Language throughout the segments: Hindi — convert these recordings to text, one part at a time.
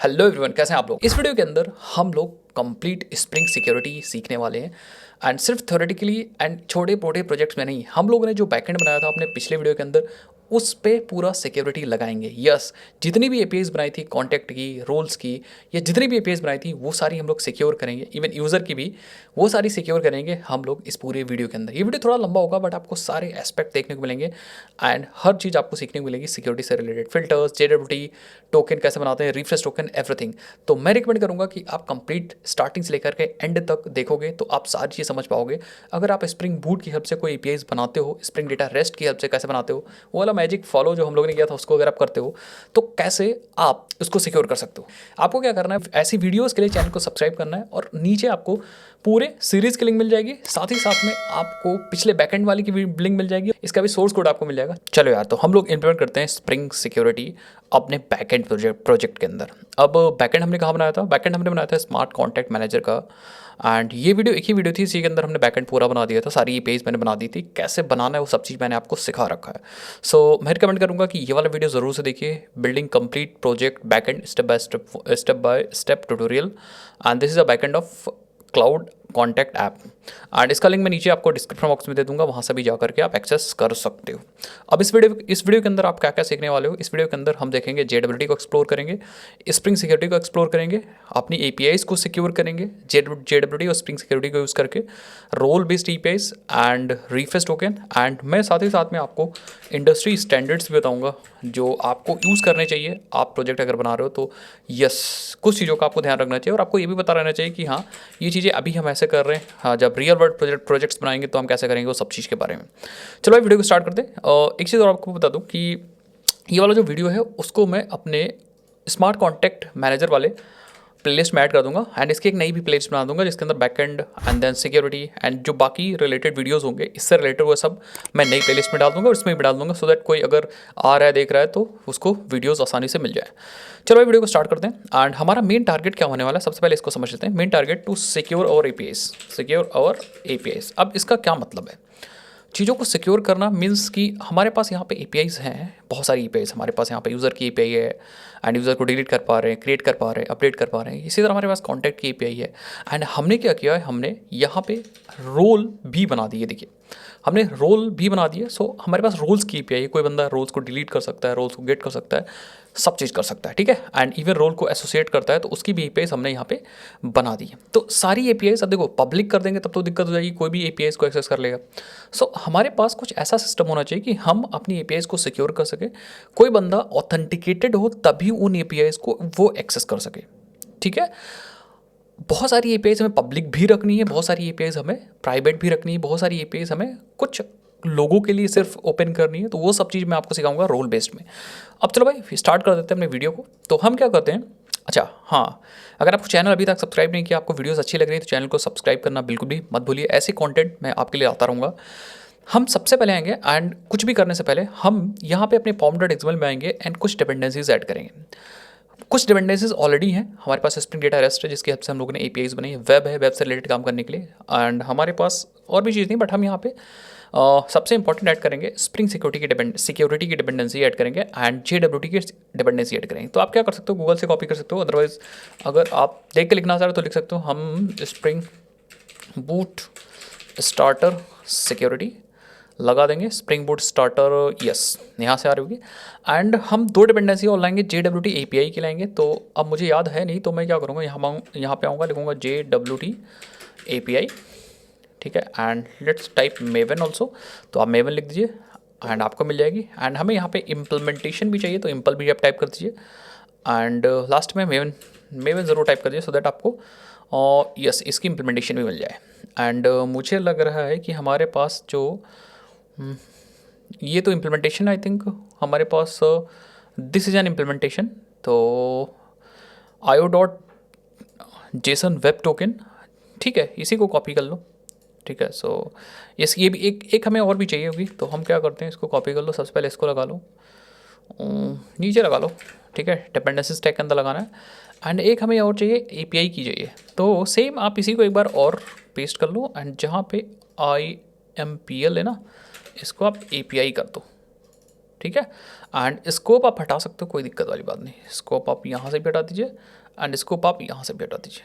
हेलो एवरीवन, कैसे हैं आप लोग। इस वीडियो के अंदर हम लोग कंप्लीट स्प्रिंग सिक्योरिटी सीखने वाले हैं एंड सिर्फ थ्योरेटिकली एंड छोटे मोटे प्रोजेक्ट्स में नहीं, हम लोगों ने जो बैकएंड बनाया था अपने पिछले वीडियो के अंदर उस पे पूरा सिक्योरिटी लगाएंगे। यस, जितनी भी एपीआईज बनाई थी कॉन्टैक्ट की, रोल्स की, या जितनी भी एपीआईज बनाई थी वो सारी हम लोग सिक्योर करेंगे। इवन यूज़र की भी वो सारी सिक्योर करेंगे हम लोग इस पूरे वीडियो के अंदर। ये वीडियो थोड़ा लंबा होगा बट आपको सारे एस्पेक्ट देखने को मिलेंगे एंड हर चीज़ आपको सीखने को मिलेगी सिक्योरिटी से रिलेटेड। फिल्टर्स, जेडब्ल्यूटी, टोकन कैसे बनाते हैं, रिफ्रेश टोकन, एवरीथिंग। तो मैं रिकमेंड करूंगा कि आप कंप्लीट स्टार्टिंग से लेकर के एंड तक देखोगे तो आप सारी चीज़ समझ पाओगे। अगर आप स्प्रिंग बूट की हेल्प से कोई एपीआईज बनाते हो, स्प्रिंग डेटा रेस्ट की हेल्प से कैसे बनाते हो, वो वाला मैजिक फॉलो जो हम लोगों ने किया था उसको अगर आप करते हो तो कैसे आप उसको सिक्योर कर सकते हो। आपको क्या करना है, ऐसी वीडियोस के लिए चैनल को सब्सक्राइब करना है और नीचे आपको पूरे सीरीज की लिंक मिल जाएगी। साथ ही साथ में आपको पिछले बैकएंड वाली की भी लिंक मिल जाएगी, इसका भी सोर्स कोड आपको मिल जाएगा। चलो यार, तो हम लोग इंप्लीमेंट करते हैं स्प्रिंग सिक्योरिटी अपने बैकएंड प्रोजेक्ट के अंदर। अब बैकएंड हमने कहाँ बनाया था? बैकएंड हमने बनाया था स्मार्ट कॉन्टैक्ट मैनेजर का। एंड ये वीडियो एक ही वीडियो थी, इसी के अंदर हमने बैकएंड पूरा बना दिया था। सारी पेज मैंने बना दी थी, कैसे बनाना है वो सब चीज़ मैंने आपको सिखा रखा है। सो मैं रिकमेंड करूँगा कि ये वाला वीडियो ज़रूर से देखिए। Building complete project backend step by step tutorial and this is a backend of cloud contact app and इसका लिंक मैं नीचे आपको डिस्क्रिप्शन बॉक्स में दे दूंगा, वहाँ से भी जा करके आप एक्सेस कर सकते हो। अब इस वीडियो के अंदर आप क्या क्या सीखने वाले हो? इस वीडियो के अंदर हम देखेंगे जेडब्ल्यूटी को एक्सप्लोर करेंगे, स्प्रिंग सिक्योरिटी को एक्सप्लोर करेंगे, अपनी एपीआईज को सिक्योर करेंगे जेडब्ल्यूटी और स्प्रिंग सिक्योरिटी को यूज़ करके, role based APIs and refresh token. And मैं साथ ही साथ में आपको इंडस्ट्री स्टैंडर्ड्स भी बताऊँगा जो आपको यूज़ करने चाहिए आप प्रोजेक्ट अगर बना रहे हो तो। यस, कुछ चीज़ों का आपको ध्यान रखना चाहिए और आपको ये भी पता रहना चाहिए कि हाँ, ये चीज़ें अभी हम ऐसे कर रहे हैं, हाँ जब रियल वर्ल्ड प्रोजेक्ट्स बनाएंगे तो हम कैसे करेंगे, वो सब चीज़ के बारे में। चलो भाई वीडियो को स्टार्ट करते हैं। एक चीज़ और आपको बता दूं कि ये वाला जो वीडियो है उसको मैं अपने स्मार्ट कॉन्टैक्ट मैनेजर वाले प्लेलिस्ट में ऐड कर दूंगा एंड इसकी एक नई भी प्लेलिस्ट बना दूंगा जिसके अंदर backend and then security and जो बाकी रिलेटेड वीडियोस होंगे इससे रिलेटेड वो सब मैं नई प्लेलिस्ट में डाल दूंगा और इसमें भी डाल दूंगा, सो दैट कोई अगर आ रहा है देख रहा है तो उसको वीडियोस आसानी से मिल जाए। चलो भाई वीडियो को स्टार्ट करते हैं एंड हमारा मेन टारगेट क्या होने वाला है सबसे पहले इसको समझ लेते हैं। Main target to secure our APIs, secure our APIs. अब इसका क्या मतलब है? चीज़ों को सिक्योर करना मीन्स कि हमारे पास यहाँ पे एपीआईज हैं, बहुत सारी एपीआईज हमारे पास यहाँ पे यूज़र की एपीआई है एंड यूज़र को डिलीट कर पा रहे हैं, क्रिएट कर पा रहे हैं, अपडेट कर पा रहे हैं। इसी तरह हमारे पास कॉन्टैक्ट की एपीआई है एंड हमने क्या किया है, हमने यहाँ पे रोल भी बना दिए। देखिए हमने रोल भी बना दिए, सो हमारे पास रोल्स की एपीआई है। कोई बंदा रोल्स को डिलीट कर सकता है, रोल्स को गेट कर सकता है, सब चीज़ कर सकता है, ठीक है। एंड इवन रोल को एसोसिएट करता है तो उसकी भी एपीआईज हमने यहाँ पे बना दी है। तो सारी एपीआईज अब देखो पब्लिक कर देंगे तब तो दिक्कत हो जाएगी, कोई भी एपीआईज को एक्सेस कर लेगा। सो हमारे पास कुछ ऐसा सिस्टम होना चाहिए कि हम अपनी एपीआईज को सिक्योर कर सके, कोई बंदा ऑथेंटिकेटेड हो तभी उन एपीआईज को वो एक्सेस कर सके, ठीक है। बहुत सारी एपीआईज हमें पब्लिक भी रखनी है, बहुत सारी एपीआईज हमें प्राइवेट भी रखनी है, बहुत सारी एपीआईज हमें कुछ लोगों के लिए सिर्फ ओपन करनी है। तो वो सब चीज़ मैं आपको सिखाऊंगा रोल बेस्ड में। अब चलो भाई स्टार्ट कर देते हैं अपने वीडियो को। तो हम क्या करते हैं, अच्छा हाँ, अगर आपको चैनल अभी तक सब्सक्राइब नहीं किया, आपको वीडियोस अच्छी लग रही है तो चैनल को सब्सक्राइब करना बिल्कुल भी मत भूलिए। ऐसे कंटेंट मैं आपके लिए आता रहूँगा। हम सबसे पहले आएंगे एंड कुछ भी करने से पहले हम यहाँ पे अपने pom.xml में आएंगे एंड कुछ डिपेंडेंसीज ऐड करेंगे। कुछ डिपेंडेंसीज ऑलरेडी हैं हमारे पास, स्प्रिंग डेटा रेस्ट है जिसकी हेल्प से हम लोगों ने एपीआईज बनाई है, वेब है, वेब से रिलेटेड काम करने के लिए। एंड हमारे पास और भी चीज़ नहीं, बट हम यहाँ पे सबसे इंपॉर्टेंट ऐड करेंगे स्प्रिंग सिक्योरिटी की डिपेंडेंसी ऐड करेंगे एंड जेडब्ल्यूटी की डिपेंडेंसी ऐड करेंगे। तो आप क्या कर सकते हो, गूगल से कॉपी कर सकते हो, अदरवाइज अगर आप देख के लिखना चाह रहे हो तो लिख सकते हो हम स्प्रिंग बूट स्टार्टर सिक्योरिटी लगा देंगे, स्प्रिंग बूट स्टार्टर, यस यहाँ से आ रही होगी। एंड हम दो डिपेंडेंसी और लाएंगे, जेडब्ल्यूटी एपीआई की लाएंगे। तो अब मुझे याद है नहीं तो मैं क्या करूँगा, यहाँ पे आऊँगा, लिखूँगा जेडब्ल्यूटी एपीआई, ठीक है। And let's type maven also, तो आप मेवन लिख दीजिए एंड आपको मिल जाएगी। एंड हमें यहाँ पे इम्प्लीमेंटेशन भी चाहिए तो इम्पल भी आप टाइप कर दीजिए एंड लास्ट में मेवन ज़रूर टाइप कर दीजिए, सो दैट आपको और यस इसकी इम्प्लीमेंटेशन भी मिल जाए। एंड मुझे लग रहा है कि हमारे पास जो ये तो इम्प्लीमेंटेशन, आई थिंक हमारे पास दिस इज एन इम्प्लीमेंटेशन। तो io.json वेब टोकन, ठीक है, इसी को कॉपी कर लो, ठीक है। सो ये भी एक हमें और भी चाहिए होगी, तो हम क्या करते हैं, इसको कॉपी कर लो, सबसे पहले इसको लगा लो, नीचे लगा लो, ठीक है, डिपेंडेंसी स्टैक के अंदर लगाना है। एंड एक हमें और चाहिए, एपीआई की चाहिए। तो सेम आप इसी को एक बार और पेस्ट कर लो एंड जहाँ पे IMPL है ना, इसको आप API कर दो, ठीक है। एंड स्कोप आप हटा सकते हो, कोई दिक्कत वाली बात नहीं, स्कोप आप यहाँ से भी हटा दीजिए एंड स्कोप आप यहाँ से भी हटा दीजिए,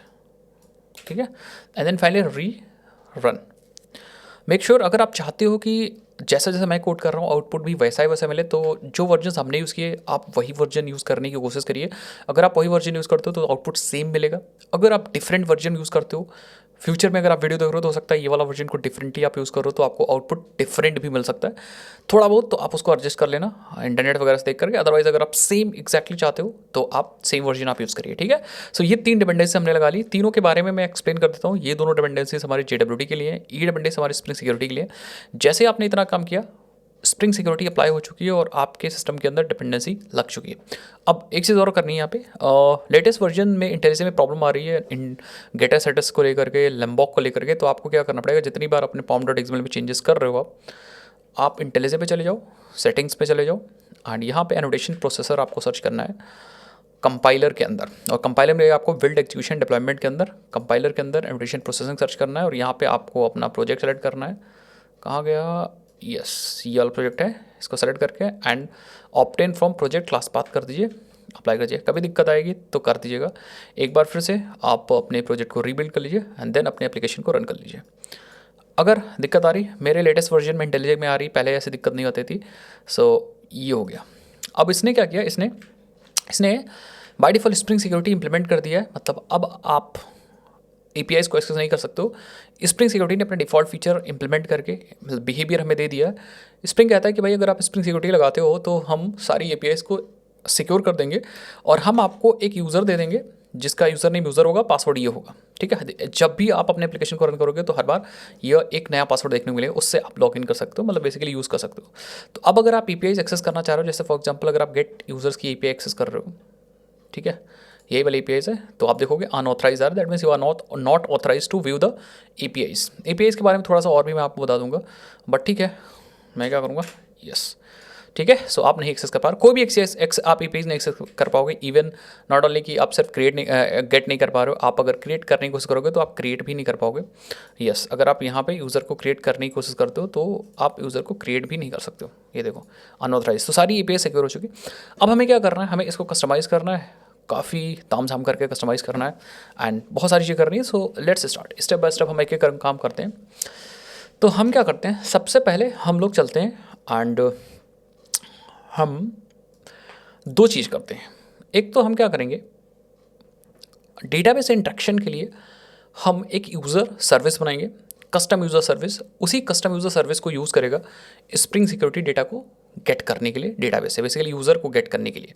ठीक है। एंड देन फाइनली री रन। मेक श्योर अगर आप चाहते हो कि जैसा जैसा मैं कोड कर रहा हूँ आउटपुट भी वैसा ही वैसा मिले, तो जो वर्जन हमने यूज़ किए आप वही वर्जन यूज़ करने की कोशिश करिए। अगर आप वही वर्जन यूज़ करते हो तो आउटपुट सेम मिलेगा। अगर आप डिफरेंट वर्जन यूज़ करते हो, फ्यूचर में अगर आप वीडियो देख रहे हो तो हो सकता है ये वाला वर्जन को डिफरेंटली आप यूज़ करो तो आपको आउटपुट डिफरेंट भी मिल सकता है थोड़ा बहुत, तो आप उसको एडजस्ट कर लेना इंटरनेट वगैरह से देख करके। अदरवाइज अगर आप सेम एक्जैक्टली चाहते हो तो आप सेम वर्जन आप यूज़ करिए, ठीक है। सो ये 3 डिपेंडेंसी हमने लगा ली, तीनों के बारे में मैं एक्सप्लेन कर देता हूँ। ये दोनों डिपेंडेंसीज हमारी JWT के लिए, ई डिपेंडेंसी हमारी स्प्रिंग सिक्योरिटी के लिए। जैसे आपने इतना काम किया, स्प्रिंग सिक्योरिटी अप्लाई हो चुकी है और आपके सिस्टम के अंदर डिपेंडेंसी लग चुकी है। अब एक चीज़ और करनी है यहाँ पे, लेटेस्ट वर्जन में इंटेलिजे में प्रॉब्लम आ रही है इन गेटर सेटस को लेकर के, लैम्बॉक को लेकर के। तो आपको क्या करना पड़ेगा, जितनी बार अपने pom.xml में चेंजेस कर रहे हो आप इंटेलिजे पे चले जाओ, सेटिंग्स पे चले जाओ एंड यहाँ पे एनोटेशन प्रोसेसर आपको सर्च करना है कंपाइलर के अंदर, और कंपाइलर में आपको बिल्ड एक्जीक्यूशन डिप्लॉयमेंट के अंदर कंपाइलर के अंदर एनोटेशन प्रोसेसिंग सर्च करना है और यहाँ पे आपको अपना प्रोजेक्ट सेलेक्ट करना है। कहाँ गया, यस ये वाला प्रोजेक्ट है, इसको सेलेक्ट करके and obtain from project class path कर दीजिए, अप्लाई कर दीजिए। कभी दिक्कत आएगी तो कर दीजिएगा, एक बार फिर से आप अपने प्रोजेक्ट को रीबिल्ड कर लीजिए एंड देन अपने एप्लीकेशन को रन कर लीजिए। अगर दिक्कत आ रही, मेरे लेटेस्ट वर्जन में इंटेलिजे में आ रही, पहले ऐसी दिक्कत नहीं होती थी। सो ये हो गया। अब इसने क्या किया, इसने by default spring security implement कर दिया है, मतलब अब आप APIs को एक्सेस नहीं कर सकते हो। स्प्रिंग सिक्योरिटी ने अपने डिफ़ॉल्ट फीचर इंप्लीमेंट करके बिहेवियर हमें दे दिया है। स्प्रिंग कहता है कि भाई अगर आप स्प्रिंग सिक्योरिटी लगाते हो तो हम सारी APIs को सिक्योर कर देंगे और हम आपको एक यूज़र दे देंगे जिसका यूज़र नेम यूज़र होगा, पासवर्ड ये होगा, ठीक है। जब भी आप अपने एप्लीकेशन को रन करोगे तो हर बार यह एक नया पासवर्ड देखने को मिलेगा, उससे आप लॉग इन कर सकते हो, मतलब बेसिकली यूज़ कर सकते हो। तो अब अगर आप APIs एक्सेस करना चाह रहे हो, जैसे फॉर एग्जाम्पल अगर आप गेट यूज़र्स की API एक्सेस कर रहे हो, ठीक है, यही वाले APIs है, तो आप देखोगे unauthorise are, that means you are not authorise to view the APIs के बारे में थोड़ा सा और भी मैं आपको बता दूंगा, बट ठीक है मैं क्या करूँगा, यस ठीक है। सो आप नहीं एक्सेस कर पा रहे, कोई भी आप APIs नहीं एक्सेस कर पाओगे। इवन नॉट ओनली कि आप सिर्फ गेट नहीं कर पा रहे हो, आप अगर क्रिएट करने की कोशिश करोगे तो आप क्रिएट भी नहीं कर पाओगे। यस अगर आप यहाँ पे यूज़र को क्रिएट करने की कोशिश करते हो तो आप यूज़र को क्रिएट भी नहीं कर सकते हो। ये देखो अनऑथराइज, तो सारी API सिक्योर हो चुकी। अब हमें क्या करना है, हमें इसको कस्टमाइज़ करना है, काफ़ी ताम झाम करके कस्टमाइज़ करना है एंड बहुत सारी चीज़ें करनी है। So let's start, step by step हम एक एक काम करते हैं। तो हम क्या करते हैं, सबसे पहले हम लोग चलते हैं एंड हम 2 चीज़ करते हैं। एक तो हम क्या करेंगे, डेटाबेस इंटरेक्शन के लिए हम एक यूज़र सर्विस बनाएंगे, कस्टम यूज़र सर्विस। उसी कस्टम यूज़र सर्विस को यूज़ करेगा स्प्रिंग सिक्योरिटी डेटा को गेट करने के लिए, डेटाबेस से बेसिकली यूज़र को गेट करने के लिए।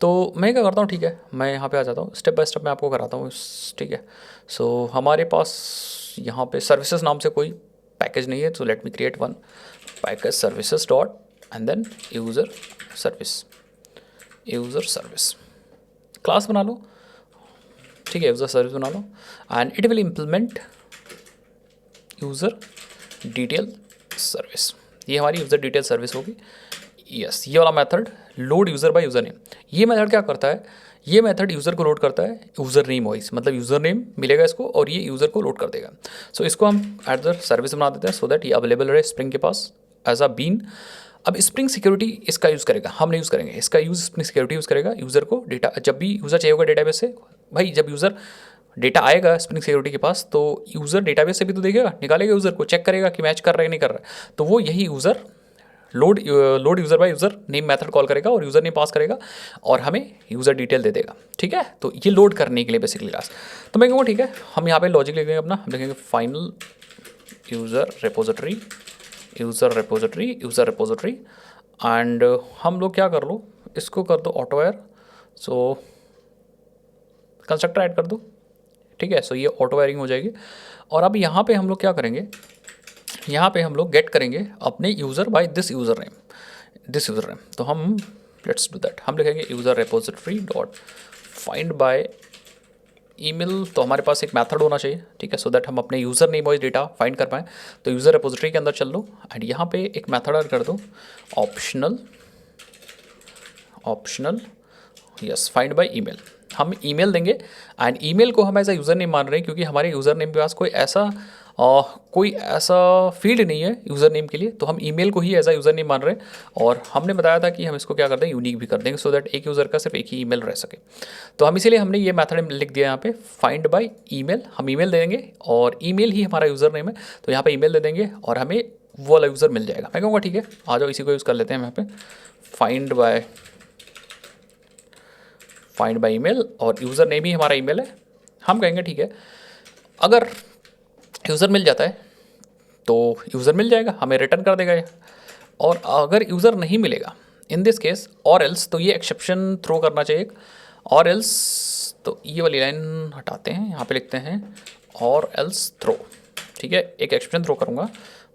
तो मैं क्या करता हूँ, ठीक है मैं यहाँ पे आ जाता हूँ, स्टेप बाय स्टेप मैं आपको कराता हूँ, ठीक है। सो हमारे पास यहाँ पे सर्विसेज नाम से कोई पैकेज नहीं है, तो let me create one package services dot and then user service class बना लो, ठीक है, यूज़र सर्विस बना लो and it will implement user detail service. ये हमारी यूज़र डिटेल सर्विस होगी। यस ये वाला method load user by user name, ये मेथड क्या करता है, ये मेथड यूज़र को लोड करता है यूज़र नेम वाइज, मतलब यूज़र नेम मिलेगा इसको और ये यूज़र को लोड कर देगा। सो इसको हम एट द सर्विस बना देते हैं सो दैट ये अवेलेबल रहे स्प्रिंग के पास एज अ बीन। अब स्प्रिंग सिक्योरिटी इसका यूज़ करेगा, हम नहीं यूज़ करेंगे, इसका यूज़ स्प्रिंग सिक्योरिटी यूज़ करेगा यूज़र को डेटा, जब भी यूज़र चाहिए होगा डेटाबेस से, भाई जब यूज़र डेटा आएगा स्प्रिंग सिक्योरिटी के पास तो यूज़र डेटाबेस से भी तो देखेगा, निकालेगा यूज़र को, चेक करेगा कि मैच कर रहा है नहीं कर रहा है, तो वो यही user load user by user name method call करेगा और यूज़र नेम पास करेगा और हमें यूज़र डिटेल दे देगा, ठीक है। तो ये लोड करने के लिए बेसिकली क्लास। तो मैं कहूँगा ठीक है, हम यहाँ पे लॉजिक लिखेंगे अपना, हम लिखेंगे फाइनल यूज़र रिपोजिटरी एंड हम लोग क्या कर लो, इसको कर दो ऑटोवेयर, सो कंस्ट्रक्टर ऐड कर दो, ठीक है। सो ये ऑटो वायरिंग हो जाएगी। और अब यहाँ पे हम लोग क्या करेंगे, यहाँ पे हम लोग गेट करेंगे अपने user by this user name. तो हम लेट्स डू दैट, हम लिखेंगे user repository dot find by email. तो हमारे पास एक मेथड होना चाहिए, ठीक है, सो दैट हम अपने user name wise data find कर पाएँ। तो यूज़र रिपोजिटरी के अंदर चल लो एंड यहाँ पे एक मेथड ऐड कर दो optional yes find by email. हम ईमेल देंगे एंड ईमेल को हम एज अ यूज़र नेम मान रहे हैं क्योंकि हमारे यूज़र नेम के पास कोई ऐसा कोई ऐसा फील्ड नहीं है यूज़र नेम के लिए, तो हम ईमेल को ही एज अ यूज़र नेम मान रहे हैं। और हमने बताया था कि हम इसको क्या करते हैं, यूनिक भी कर देंगे, सो दैट एक यूज़र का सिर्फ एक ही ईमेल रह सके। तो हम इसीलिए हमने ये मेथड लिख दिया यहाँ पे, फाइंड बाय ईमेल। हम ईमेल दे देंगे और ईमेल ही हमारा यूज़र नेम है, तो यहाँ पे ईमेल दे देंगे और हमें वो वाला यूज़र मिल जाएगा। मैं कहूँगा ठीक है, आ जाओ इसी को यूज़ कर लेते हैं यहाँ पे, फाइंड बाय ईमेल, और यूज़र नेम ही हमारा ईमेल है। हम कहेंगे ठीक है, अगर यूज़र मिल जाता है तो यूज़र मिल जाएगा, हमें रिटर्न कर देगा ये। और अगर यूज़र नहीं मिलेगा, इन दिस केस और एल्स, तो ये एक्सेप्शन थ्रो करना चाहिए एक, और एल्स, तो ये वाली लाइन हटाते हैं, यहाँ पे लिखते हैं और एल्स थ्रो। ठीक है, एक एक्सेप्शन थ्रो करूँगा,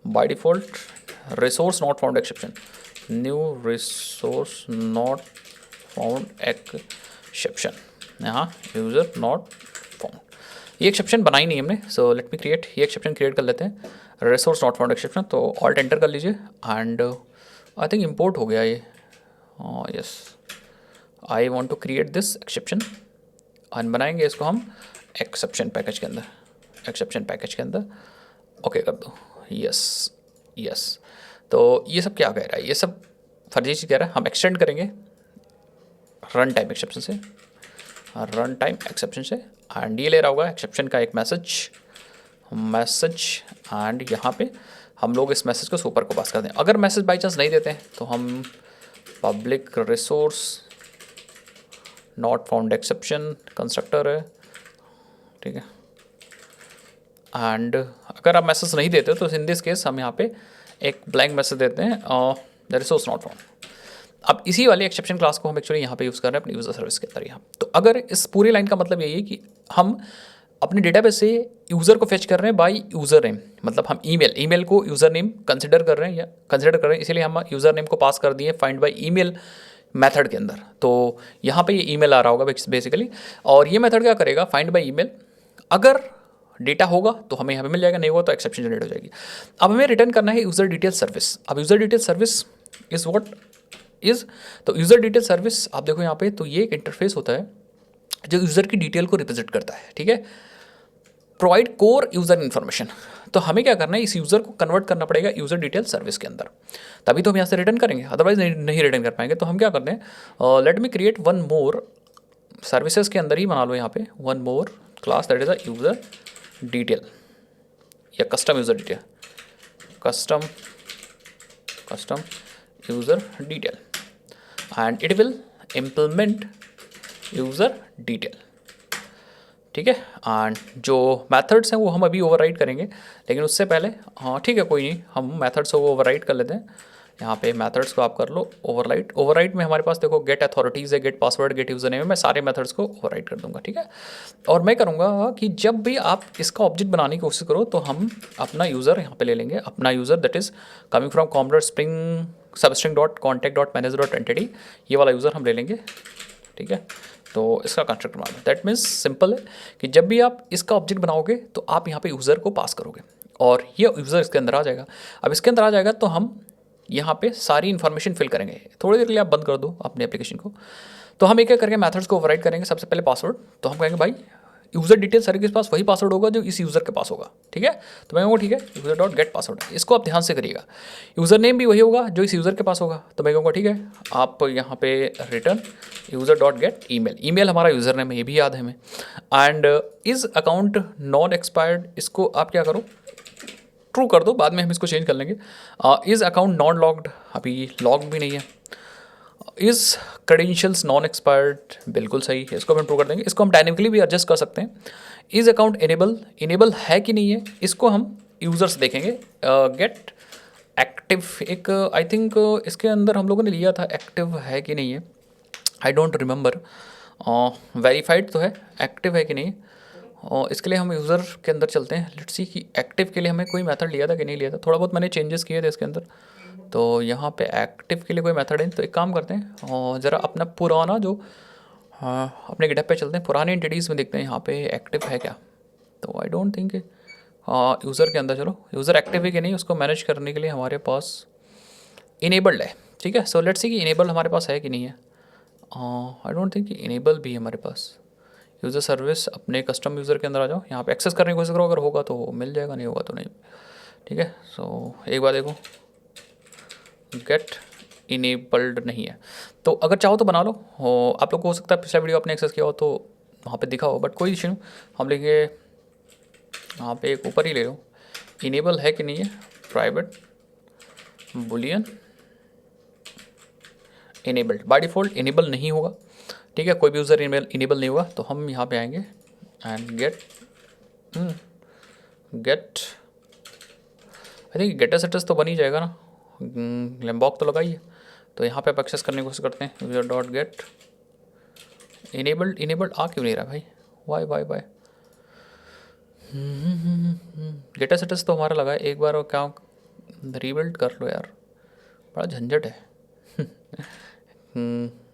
by default resource not found exception, new resource not found exception, यहाँ यूज़र नॉट फाउंड। ये एक्सेप्शन बनाई नहीं हमने, सो लेट मी क्रिएट, ये एक्सेप्शन क्रिएट कर लेते हैं, रिसोर्स नॉट फाउंड एक्सेप्शन। तो ऑल्ट एंटर कर लीजिए एंड आई थिंक इंपोर्ट हो गया ये, yes, I want to create this exception and बनाएंगे इसको हम एक्सेप्शन पैकेज के अंदर, एक्सेप्शन पैकेज के अंदर ओके कर दो, यस यस। तो ये सब क्या कह रहा है, ये सब फर्जी चीज़ कह रहा है, हम एक्सटेंड करेंगे रन टाइम एक्सेप्शन से, रन टाइम एक्सेप्शन से, एंड ये ले रहा होगा एक्सेप्शन का एक मैसेज एंड यहाँ पे हम लोग इस मैसेज को सुपर को पास कर दें। अगर मैसेज बाई चांस नहीं देते हैं तो हम public resource not found exception constructor है, ठीक है, एंड अगर आप मैसेज नहीं देते तो इन दिस केस हम यहाँ पे एक ब्लैंक मैसेज देते हैं, द रिसोर्स नॉट फाउंड। अब इसी वाले एक्सेप्शन क्लास को हम एक्चुअली यहाँ पे यूज़ कर रहे हैं अपनी यूज़र सर्विस के अंदर यहाँ। तो अगर इस पूरी लाइन का मतलब यही है कि हम अपने डेटाबेस से यूज़र को फेच कर रहे हैं बाय यूज़र नेम, मतलब हम ईमेल को यूज़र नेम कंसिडर कर रहे हैं, इसीलिए हम यूज़र नेम को पास कर दिए फाइंड बाय ईमेल मेथड के अंदर। तो यहाँ पे ये ईमेल आ रहा होगा बेसिकली, और ये मेथड क्या करेगा, फाइंड बाय ईमेल, अगर डेटा होगा तो हमें यहाँ पे मिल जाएगा, नहीं होगा तो एक्सेप्शन जनरेट हो जाएगी। अब हमें रिटर्न करना है यूज़र डिटेल सर्विस। अब user detail service is what is, तो यूज़र डिटेल सर्विस आप देखो यहाँ पे, तो ये एक इंटरफेस होता है जो यूज़र की डिटेल को रिप्रेजेंट करता है, ठीक है, प्रोवाइड कोर यूज़र इन्फॉर्मेशन। तो हमें क्या करना है, इस यूज़र को कन्वर्ट करना पड़ेगा यूज़र डिटेल सर्विस के अंदर, तभी तो हम यहाँ से रिटर्न करेंगे, अदरवाइज नहीं रिटर्न कर पाएंगे। तो हम क्या करते हैं, let me create one more, services के अंदर ही बना लो यहाँ पे one more class, that is a user detail या custom user detail, custom user detail, and it will implement user detail, ठीक है। एंड जो मेथड्स हैं वो हम अभी ओवरराइड करेंगे, लेकिन उससे पहले ठीक है कोई नहीं, हम मेथड्स को ओवरराइड कर लेते हैं। यहाँ पे मेथड्स को आप कर लो ओवरराइड में हमारे पास देखो गेट अथॉरिटीज़ है, gate password, gate user name है, मैं सारे मेथड्स को ओवरराइड कर दूंगा, ठीक है। और मैं करूँगा कि जब भी आप इसका ऑब्जेक्ट बनाने की कोशिश करो तो हम अपना यूज़र यहाँ पे ले लेंगे, अपना user that is coming from कॉमडर spring substring dot contact dot manage dot entity, ये वाला यूज़र हम ले लेंगे, ठीक है। तो इसका कंस्ट्रक्टर मान लो, दैट मीन्स सिंपल है कि जब भी आप इसका ऑब्जेक्ट बनाओगे तो आप यहाँ पे यूज़र को पास करोगे और ये यूज़र इसके अंदर आ जाएगा। अब इसके अंदर आ जाएगा तो हम यहाँ पे सारी इन्फॉर्मेशन फिल करेंगे। थोड़ी देर के लिए आप बंद कर दो अपने एप्लीकेशन को। तो हम एक एक करके मेथड्स को ओवरराइड करेंगे। सबसे पहले पासवर्ड, तो हम कहेंगे भाई यूज़र डिटेल सर के पास वही पासवर्ड होगा जो इस यूज़र के पास होगा, ठीक है। तो मैं कहूँगा ठीक है यूज़र डॉट गेट पासवर्ड, इसको आप ध्यान से करिएगा। यूज़र नेम भी वही होगा जो इस यूज़र के पास होगा, तो मैं कहूँगा ठीक है आप यहाँ पे return user dot gate email हमारा यूज़र नेम है, ये भी याद है हमें। And is account non expired, इसको आप क्या करो ट्रू कर दो, बाद में हम इसको चेंज कर लेंगे। इज़ अकाउंट नॉन लॉग्ड, अभी लॉग भी नहीं है। इज़ क्रेडेंशियल्स नॉन एक्सपायर्ड, बिल्कुल सही है, इसको हम ट्रू कर देंगे। इसको हम डायनेमिकली भी एडजस्ट कर सकते हैं। इज़ अकाउंट इनेबल है कि नहीं है, इसको हम यूज़र्स देखेंगे। गेट एक्टिव, एक आई थिंक इसके अंदर हम लोगों ने लिया था एक्टिव है कि नहीं है, आई डोंट रिमेंबर। वेरीफाइड तो है, एक्टिव है कि नहीं। और इसके लिए हम यूज़र के अंदर चलते हैं, लेट्स सी कि एक्टिव के लिए हमें कोई मेथड लिया था कि नहीं लिया था। थोड़ा बहुत मैंने चेंजेस किए थे इसके अंदर, तो यहाँ पे एक्टिव के लिए कोई मेथड है। तो एक काम करते हैं और ज़रा अपना पुराना जो अपने गिटहब पे चलते हैं, पुराने एंटिटीज़ में देखते हैं यहाँ पे एक्टिव है क्या। तो आई डोंट थिंक यूज़र के अंदर चलो यूज़र एक्टिव है कि नहीं, उसको मैनेज करने के लिए हमारे पास इनेबल्ड है, ठीक है। सो लेट्स सी कि इनेबल हमारे पास है कि नहीं है। आई डोंट थिंक इनेबल भी हमारे पास, यूज़र सर्विस अपने कस्टम यूज़र के अंदर आ जाओ, यहाँ पे एक्सेस करने की कोशिश करो, अगर होगा तो मिल जाएगा, नहीं होगा तो नहीं। ठीक है, सो एक बार देखो गेट इनेबल्ड नहीं है, तो अगर चाहो तो बना लो। आप लोग को हो सकता है पिछला वीडियो आपने एक्सेस किया हो तो वहाँ पे दिखा हो, बट कोई इशू नहीं। हम लेंगे यहाँ पे एक ऊपर ही ले लो, इनेबल है कि नहीं है, private Boolean enabled. By default enable नहीं होगा, ठीक है, कोई भी यूज़र इनेबल नहीं होगा। तो हम यहाँ पे आएंगे and get I think getter setters तो बन ही जाएगा ना, लैम्बॉक तो लगाइए। तो यहाँ पे आप एक्सेस करने की कोशिश करते हैं, यूजर डॉट गेट इनेबल्ड आ क्यों नहीं रहा भाई, वाई गेटर सेटस तो हमारा लगा है, एक बार क्या रीबिल्ड कर लो यार, बड़ा झंझट है।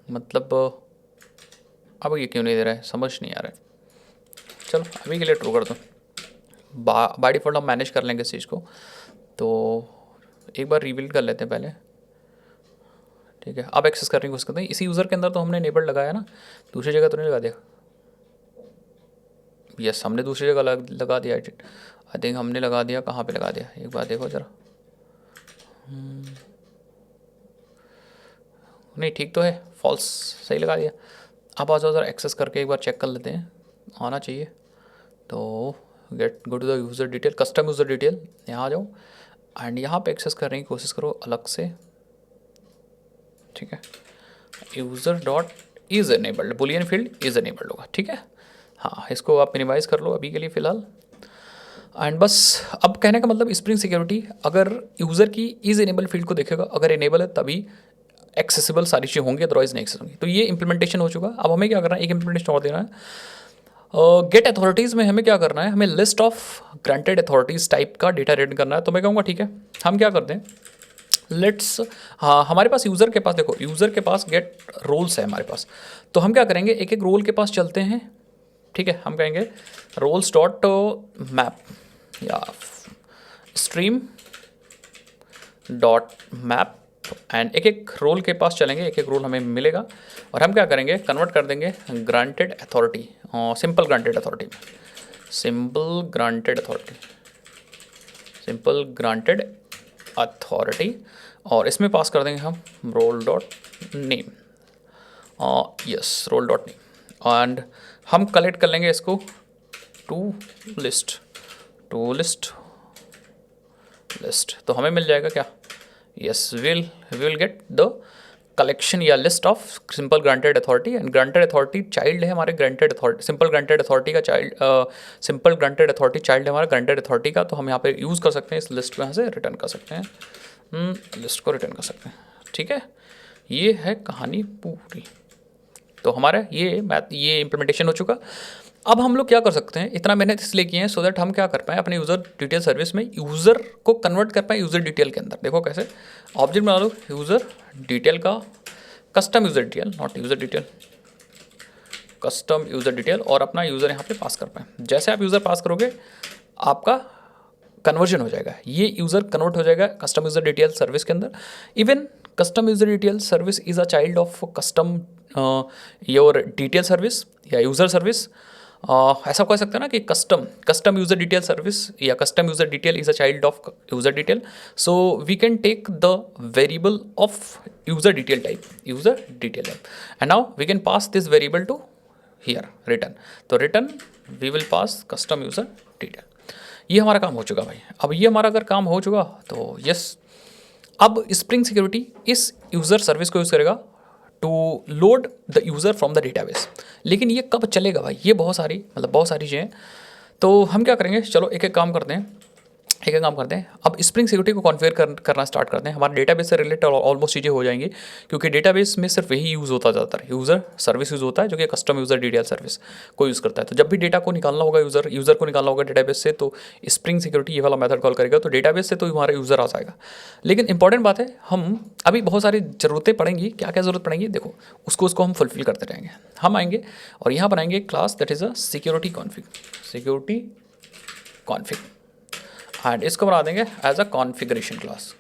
मतलब अब ये क्यों नहीं दे रहा है, समझ नहीं आ रहा है। चलो अभी के लिए ट्रू कर दो, बाय डिफ़ॉल्ट हम मैनेज कर लेंगे इस चीज़ को। तो एक बार रिबिल्ड कर लेते हैं पहले, ठीक है। अब एक्सेस करने की कोशिश करते हैं, इसी यूज़र के अंदर तो हमने इनेबल्ड लगाया ना, दूसरी जगह तो नहीं लगा दिया। यस, हमने दूसरी जगह लगा दिया, आई थिंक हमने लगा दिया, कहाँ पे लगा दिया एक बार देखो ज़रा। नहीं ठीक तो है, फॉल्स सही लगा दिया। अब आ जाओ ज़रा एक्सेस करके एक बार चेक कर लेते हैं, आना चाहिए। तो get go to the user detail, custom user detail, यहाँ आ जाओ एंड यहाँ पे एक्सेस करने की कोशिश करो अलग से, ठीक है। User dot is enabled, Boolean field is enabled होगा, ठीक है। हाँ, इसको आप मिनिमाइज कर लो अभी के लिए फ़िलहाल। एंड बस अब कहने का मतलब स्प्रिंग सिक्योरिटी अगर यूज़र की इज़ एनेबल फील्ड को देखेगा, अगर एनेबल है तभी एक्सेसिबल सारी चीज़ें होंगी, अदरवाइज नहीं एक्सेस होंगी। तो ये इंप्लीमेंटेशन हो चुका। अब हमें क्या करना है, एक इंप्लीमेंटेशन और देना है। गेट अथॉरिटीज़ में हमें क्या करना है, हमें list of granted authorities type का डेटा रिटर्न करना है। तो मैं कहूँगा ठीक है, हम क्या करते हैं, लेट्स, हाँ हमारे पास यूज़र के पास देखो, यूज़र के पास गेट रोल्स है हमारे पास। तो हम क्या करेंगे, एक एक रोल के पास चलते हैं, ठीक है। हम कहेंगे रोल्स डॉट मैप या स्ट्रीम डॉट मैप एंड एक एक रोल के पास चलेंगे, एक एक रोल हमें मिलेगा और हम क्या करेंगे, कन्वर्ट कर देंगे granted authority, simple granted authority में, सिंपल ग्रांटेड अथॉरिटी और इसमें पास कर देंगे हम role dot name, yes role dot name. And हम कलेक्ट कर लेंगे इसको टू लिस्ट। तो हमें मिल जाएगा क्या, yes will get the collection या list of simple granted authority and granted authority child है हमारे granted authority, simple granted authority का child, simple granted authority child है हमारा ग्रांटेड अथॉरिटी का। तो हम यहाँ पे यूज़ कर सकते हैं, इस लिस्ट को यहाँ से रिटर्न कर सकते हैं, लिस्ट को रिटर्न कर सकते हैं, ठीक है। ये है कहानी पूरी। तो हमारा ये इम्प्लीमेंटेशन हो चुका। अब हम लोग क्या कर सकते हैं, इतना मेहनत इसलिए किए हैं सो दैट हम क्या कर पाएँ, अपने यूज़र डिटेल सर्विस में यूज़र को कन्वर्ट कर पाएँ यूज़र डिटेल के अंदर। देखो कैसे, ऑब्जेक्ट बना लो यूज़र डिटेल का, custom user detail, not user detail, custom user detail और अपना यूज़र यहाँ पे पास कर पाएँ। जैसे आप यूज़र पास करोगे आपका कन्वर्जन हो जाएगा, ये यूज़र कन्वर्ट हो जाएगा कस्टम यूज़र डिटेल सर्विस के अंदर। Even custom user detail service is a child of custom your detail service या यूज़र सर्विस। ऐसा कह सकते हैं ना कि कस्टम यूज़र डिटेल सर्विस या custom user detail is a child of user detail. So we can take the variable of user detail type and now we can pass this variable to here return. तो return we will pass custom user detail. ये हमारा काम हो चुका भाई। अब ये हमारा अगर काम हो चुका तो यस, अब स्प्रिंग सिक्योरिटी इस यूज़र सर्विस को यूज़ करेगा to load the user from the database. लेकिन ये कब चलेगा भाई, ये बहुत सारी चीज़ें हैं। तो हम क्या करेंगे, चलो एक एक काम करते हैं। अब स्प्रिंग सिक्योरिटी को कॉन्फ़िगर करना स्टार्ट करते हैं। हमारे डेटाबेस से रिलेटेड ऑलमोस्ट चीज़ें हो जाएंगी, क्योंकि डेटाबेस में सिर्फ यही यूज़ होता ज़्यादातर, यूज़र सर्विस यूज़ होता है जो कि कस्टम यूज़र डिटेल सर्विस को यूज़ करता है। तो जब भी डेटा को निकालना होगा, यूज़र को निकालना होगा डेटाबेस से, तो स्प्रिंग सिक्योरिटी ये वाला मेथड कॉल करेगा। तो डेटाबेस से तो हमारा यूज़र आ जाएगा। लेकिन इंपॉर्टेंट बात है, हम अभी बहुत सारी ज़रूरतें पड़ेंगी। क्या क्या ज़रूरत पड़ेंगी देखो, उसको हम फुलफिल करते रहेंगे। हम आएंगे और यहाँ बनाएंगे एक class that is a security config and इसको बना देंगे as a configuration class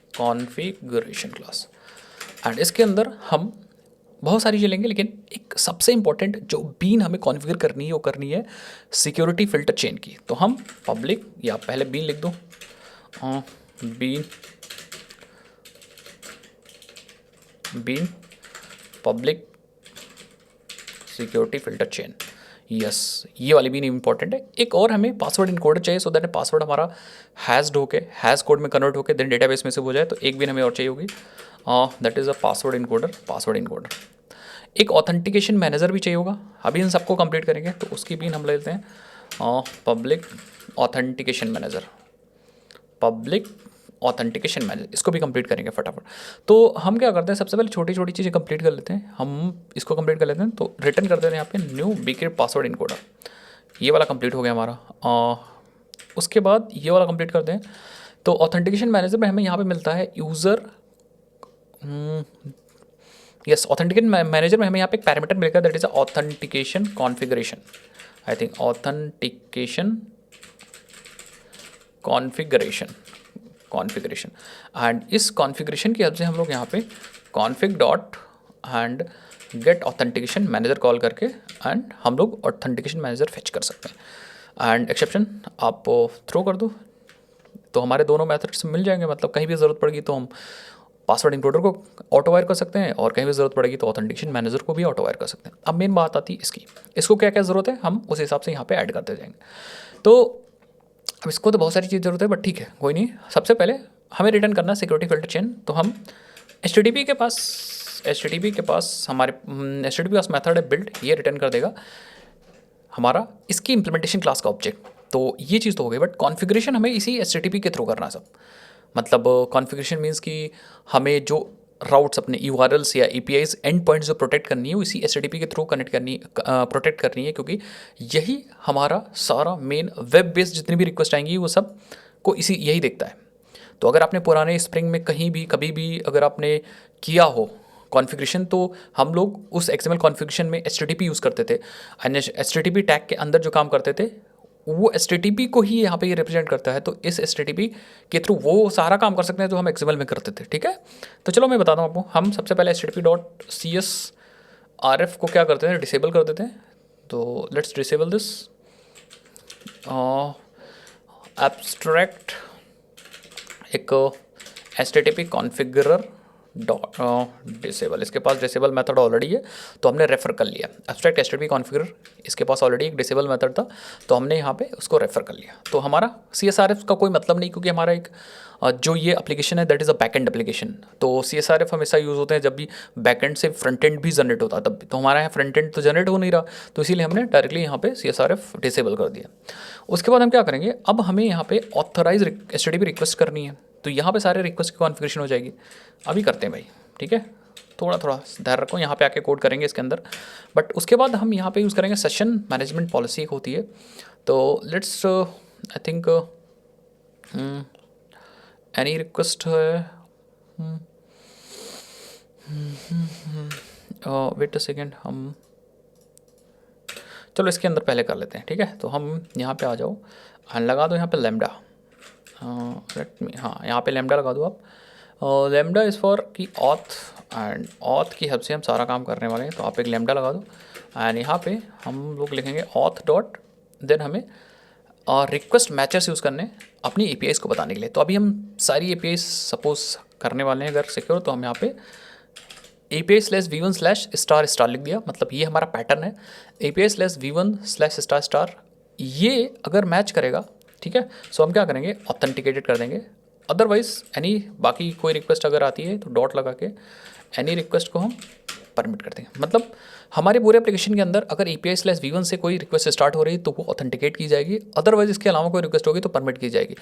and इसके अंदर हम बहुत सारी चीज़ें लेंगे, लेकिन एक सबसे इंपॉर्टेंट जो बीन हमें कॉन्फ़िगर करनी है वो करनी है सिक्योरिटी फिल्टर चेन की। तो हम पब्लिक, या पहले बीन लिख दो, bean bean public security filter chain, yes, ये वाली भी इंपॉर्टेंट है। एक और हमें पासवर्ड इनकोडर चाहिए, सो दैट पासवर्ड हमारा हैश्ड होके हैश कोड में कन्वर्ट होके देन डेटाबेस में से हो जाए। तो एक भी हमें और चाहिए होगी, that is a password encoder. एक ऑथेंटिकेशन मैनेजर भी चाहिए होगा। अभी इन सबको कंप्लीट करेंगे, तो उसकी भी हम लेते हैं पब्लिक ऑथेंटिकेशन मैनेजर, इसको भी कंप्लीट करेंगे फटाफट। तो हम क्या करते हैं, सबसे पहले छोटी छोटी चीज़ें कंप्लीट कर लेते हैं। हम इसको कंप्लीट कर लेते हैं, तो रिटर्न कर देते हैं यहाँ पे न्यू बीकेट पासवर्ड इनकोडर। ये वाला कंप्लीट हो गया हमारा। उसके बाद ये वाला कंप्लीट करते हैं। तो ऑथेंटिकेशन मैनेजर में हमें यहाँ पे मिलता है यूज़र, यस, ऑथेंटिकेशन मैनेजर में हमें यहाँ पे एक पैरामीटर मिलेगा, that is authentication configuration. I think authentication configuration and इस कॉन्फ़िगरेशन की हेल्प से हम लोग यहाँ पे config dot and get authentication manager call करके एंड हम लोग ऑथेंटिकेशन मैनेजर फेच कर सकते हैं। एंड एक्सेप्शन आप थ्रो कर दो, तो हमारे दोनों मेथड्स मिल जाएंगे। मतलब कहीं भी ज़रूरत पड़ेगी तो हम पासवर्ड इनकोडर को ऑटो वायर कर सकते हैं, और कहीं भी ज़रूरत पड़ेगी तो ऑथेंटिकेशन मैनेजर को भी ऑटो वायर कर सकते हैं। अब मेन बात आती है इसको क्या क्या ज़रूरत है, हम उस हिसाब से यहाँ पे ऐड करते जाएंगे। तो अब इसको तो बहुत सारी चीज़ ज़रूरत है, बट ठीक है, कोई नहीं। सबसे पहले हमें रिटर्न करना है सिक्योरिटी फिल्टर चेन। तो हम HTTP के पास हमारे HTTP के पास मेथड है बिल्ड, ये रिटर्न कर देगा हमारा इसकी इम्प्लीमेंटेशन क्लास का ऑब्जेक्ट। तो ये चीज़ तो हो गई, बट कॉन्फ़िगरेशन हमें इसी HTTP के थ्रू करना है सब। मतलब कॉन्फ़िगरेशन मीन्स कि हमें जो राउट्स अपने URLs या APIs एंड पॉइंट्स जो प्रोटेक्ट करनी है वो इसी HTTP के थ्रू प्रोटेक्ट करनी है, क्योंकि यही हमारा सारा मेन वेब बेस्ड जितनी भी रिक्वेस्ट आएंगी वो सब को यही देखता है। तो अगर आपने पुराने स्प्रिंग में कहीं भी कभी भी अगर आपने किया हो कॉन्फ़िगरेशन, तो हम लोग उस XML कॉन्फ़िगरेशन में HTTP यूज़ करते थे, एंड HTTP टैग के अंदर जो काम करते थे वो HTTP को ही यहाँ पे ये रिप्रेजेंट करता है। तो इस HTTP के थ्रू वो सारा काम कर सकते हैं जो हम XML में करते थे, ठीक है। तो चलो मैं बताता हूँ आपको। हम सबसे पहले HTTP.CSRF को क्या करते हैं, डिसेबल कर देते हैं। तो लेट्स डिसेबल दिस एब्स्ट्रैक्ट एक HTTP कॉन्फ़िगरर डॉट डिसेबल। इसके पास डिसेबल मेथड ऑलरेडी है, तो हमने रेफ़र कर लिया। एब्स्ट्रैक्ट HTTP कॉन्फ़िगरर, इसके पास ऑलरेडी एक डिसेबल मेथड था, तो हमने यहाँ पे उसको रेफ़र कर लिया। तो हमारा CSRF का कोई मतलब नहीं, क्योंकि हमारा एक जो ये एप्लीकेशन है that is a backend application. तो CSRF हमेशा यूज़ होते हैं जब भी बैकएंड से फ्रंट एंड भी जनरेट होता है, तब भी। तो हमारा यहाँ फ्रंट एंड तो जनरेट हो नहीं रहा, तो इसीलिए हमने डायरेक्टली यहाँ पे CSRF डिसेबल कर दिया। उसके बाद हम क्या करेंगे, अब हमें यहाँ पे ऑथराइज HTTP रिक्वेस्ट करनी है। तो यहाँ पे सारे रिक्वेस्ट की कॉन्फ़िगरेशन हो जाएगी। अभी करते हैं भाई, ठीक है। थोड़ा थोड़ा धैर्य रखो, यहाँ पे आके कोड करेंगे इसके अंदर। बट उसके बाद हम यहाँ पे यूज़ करेंगे सेशन मैनेजमेंट पॉलिसी एक होती है। तो let's I think any request है, वेट अ सेकेंड, हम चलो इसके अंदर पहले कर लेते हैं, ठीक है। तो हम यहाँ पे आ जाओ एंड लगा दो यहाँ पे लैम्डा, लेट मी, हाँ यहाँ पे लैम्डा लगा दो आप। लैम्डा इज़ फॉर की ऑथ, एंड ऑथ की हेल्प से हम सारा काम करने वाले हैं। तो आप एक लैम्डा लगा दो एंड यहाँ पे हम लोग लिखेंगे ऑथ डॉट, देन हमें रिक्वेस्ट मैचर्स यूज़ करने अपनी APIs को बताने के लिए। तो अभी हम सारी APIs सपोज करने वाले हैं अगर सिक्योर, तो हम यहाँ पे API/v1/* लिख दिया। मतलब ये हमारा पैटर्न है, API/v1/*। ये अगर मैच करेगा, ठीक है, सो हम क्या करेंगे, ऑथेंटिकेटेड कर देंगे। अदरवाइज एनी बाकी कोई रिक्वेस्ट अगर आती है तो डॉट लगा के एनी रिक्वेस्ट को हम परमिट कर देंगे। मतलब हमारे पूरे एप्लीकेशन के अंदर अगर API/v1 से कोई रिक्वेस्ट स्टार्ट हो रही है तो वो ऑथेंटिकेट की जाएगी, अदरवाइज इसके अलावा कोई रिक्वेस्ट होगी तो परमिट की जाएगी।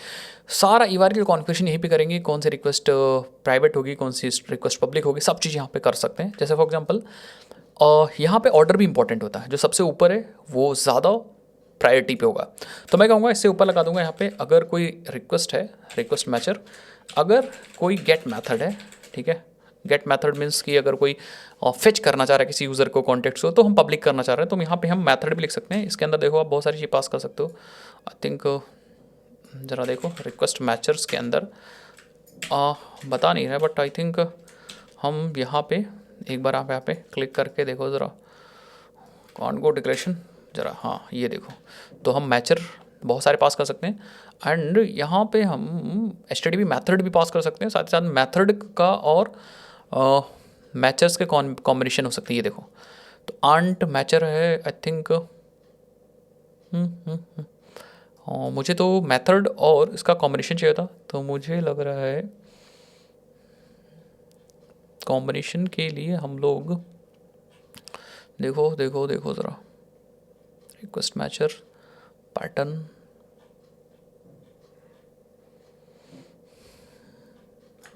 सारा EVAR की कॉन्फ़िगरेशन यहीं पे करेंगे, कौन सी रिक्वेस्ट प्राइवेट होगी, कौन सी रिक्वेस्ट पब्लिक होगी, सब चीज़ यहाँ पे कर सकते हैं। जैसे फॉर एग्जांपल यहाँ पे ऑर्डर भी इंपॉर्टेंट होता है, जो सबसे ऊपर है वो ज़्यादा प्रायोरिटी पे होगा। तो मैं कहूँगा इससे ऊपर लगा दूंगा यहाँ पे, अगर कोई रिक्वेस्ट है, रिक्वेस्ट मैचर, अगर कोई गेट मेथड है, ठीक है। गेट मेथड मीन्स कि अगर कोई फेच करना चाह रहा है किसी यूज़र को कॉन्टेक्ट को, तो हम पब्लिक करना चाह रहे हैं, तो यहाँ पे हम मेथड भी लिख सकते हैं। इसके अंदर देखो आप बहुत सारी चीज़ पास कर सकते हो। आई थिंक ज़रा देखो रिक्वेस्ट मैचर्स के अंदर बता नहीं रहा, बट आई थिंक हम यहाँ पे एक बार आप यहाँ पे क्लिक करके देखो ज़रा, कॉन गो डिक्लेरेशन ज़रा, हाँ ये देखो। तो हम मैचर बहुत सारे पास कर सकते हैं एंड यहाँ पे हम HTTP मेथड भी पास कर सकते हैं, साथ ही साथ मेथड का और मैचर्स के कॉम्बिनेशन हो सकती है। ये देखो, तो आंट मैचर है आई थिंक। मुझे तो मेथड और इसका कॉम्बिनेशन चाहिए था, तो मुझे लग रहा है कॉम्बिनेशन के लिए हम लोग देखो देखो देखो ज़रा, रिक्वेस्ट मैचर पैटर्न,